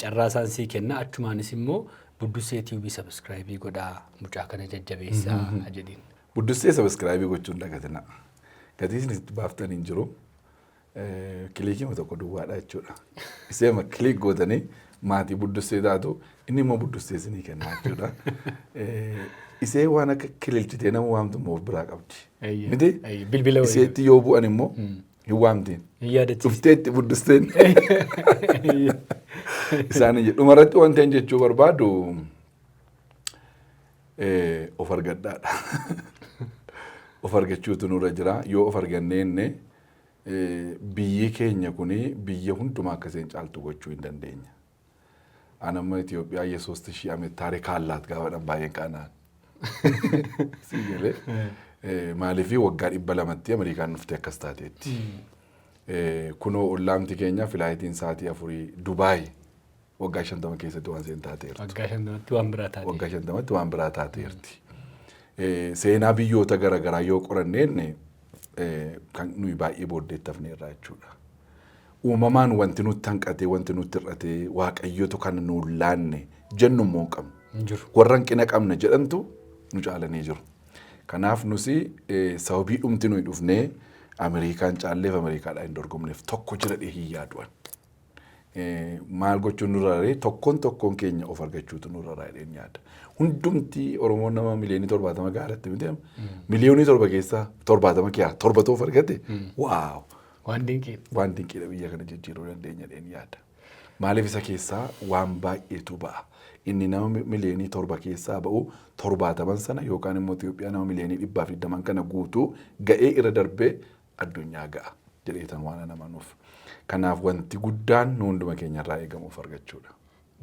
carraa isaan sii kenna achumaanis immoo Budduusee TV subscribe godhaa mucaa kana jajjabeessaa jedhiin. Budduusee subscribe gochuun dagatina. Gatii isin itti baaftan hin jiru. Kilikii tokko duwwaadha jechuudha. Isema kilik gootanii maatii Budduusee taatu inni immoo Budduusee isinii kenna jechuudha. Isee waan akka kililchitee nama waamtu immoo biraa qabdi. Miti bilbila iseetti yoo bu'an immoo hin waamtiin. Dhufteetti Budduuseen. Isaan dhumarratti wanta hin jechuu barbaadu of argadhaadha. Of argachuutu nurra jira. Yoo of argannee biyyi keenya kuni biyya hundumaa akkasiin caaltu gochuu hin dandeenya. Anamma Itoophiyaa የ3000 ዓመት ታሪክ አላት ጋባን ባየን ቃናን ሲገለ ማለፊ ወጋድ ይበላመት አሜሪካን ንፍተ ከስታቴት ኩኖ ኦላምቲ ኬኛ ፍላይቲን ሳቲ አፍሪ ዱባይ ወጋሽን ተመ ከሰተ ዋን ሴንታቴር ወጋሽን ተመ ዋን ብራታቴርቲ ሴና ቢዮታ ገረገራ ዮ ቆረኔን kan nuyi baay'ee booddeettafneerra jechuudha. Uumamaan wanti nutti hanqate wanti nutti hir'ate waaqayyotu kan nu laanne jennu immoo qabnu. Warra hanqina qabna jedhantu nu caalanii jiru. Kanaaf nusi sababii dhumti nuyi dhufnee Ameerikaan caalleef Ameerikaadhaan hin dorgomneef tokko jira dhihii yaaduwan. Maal gochuun nurra tokkoon keenya of argachuutu nurra raadheen yaada. Hundumti Oromoon nama miliyoonii 70 gaaratti miti miliyoonii 7 keessaa 70 kiyaa 7 of argate waaw waan dinqiidha biyya kana jijjiiruu dandeenya dheen yaada. Maaliif isa keessaa waan baay'eetu ba'a. Inni nama miliyoonii 7 keessaa ba'u 70 sana yookaan immoo Itoophiyaa nama miliyoonii 120 kana guutuu ga'ee irra darbee addunyaa ga'a jedheetan waan namanuuf. Kanaaf wanti guddaan nu hunduma keenyarraa eegamuuf argachuudha.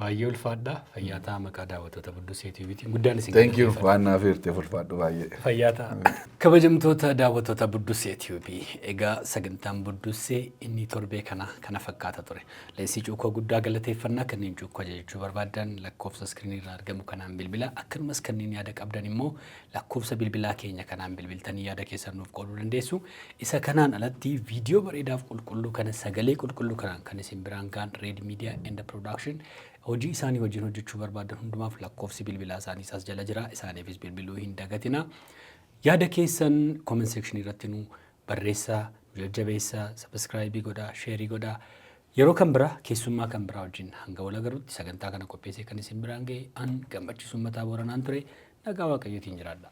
Baay'ee ulfaadha. Fayyaataa maqaa daawwattoota Budduusee TVtiin guddaan isin Thank you. Waan naaf hirtee ulfaadhu baay'ee. Fayyaataa. Kabajamtoota daawwattoota Budduusee TV. Egaa sagantaan Budduusee inni torbee kana fakkaata ture. Leensii cuukkoo guddaa galateeffannaa kanneen cuukkoo jechuu barbaadan lakkoofsa iskiriinii irraa argamu kanaan bilbila. Akkasumas kanneen yaada qabdan immoo lakkoofsa bilbilaa keenya kanaan bilbiltanii yaada keessan nuuf qooduu dandeessu. Isa kanaan alatti viidiyoo bareedaaf qulqulluu kana sagalee qulqulluu kanaan kan isin biraan gaan Red Media and Production hojii isaanii wajjin hojjechuu barbaadan hundumaaf lakkoofsi bilbilaa isaanii isaas jala jira. Isaaniifis bilbiluu hin dagatina. Yaada keessan comment section irratti nu barreessaa, jajjabeessaa, subscribe godhaa, share godhaa. Yeroo kan biraa keessummaa kan biraa wajjin hanga wal agarutti sagantaa kana qopheessee kan isin biraan ga'e an gammachiisu mataa Booranaan ture. Nagaa Waaqayyootiin jiraadha.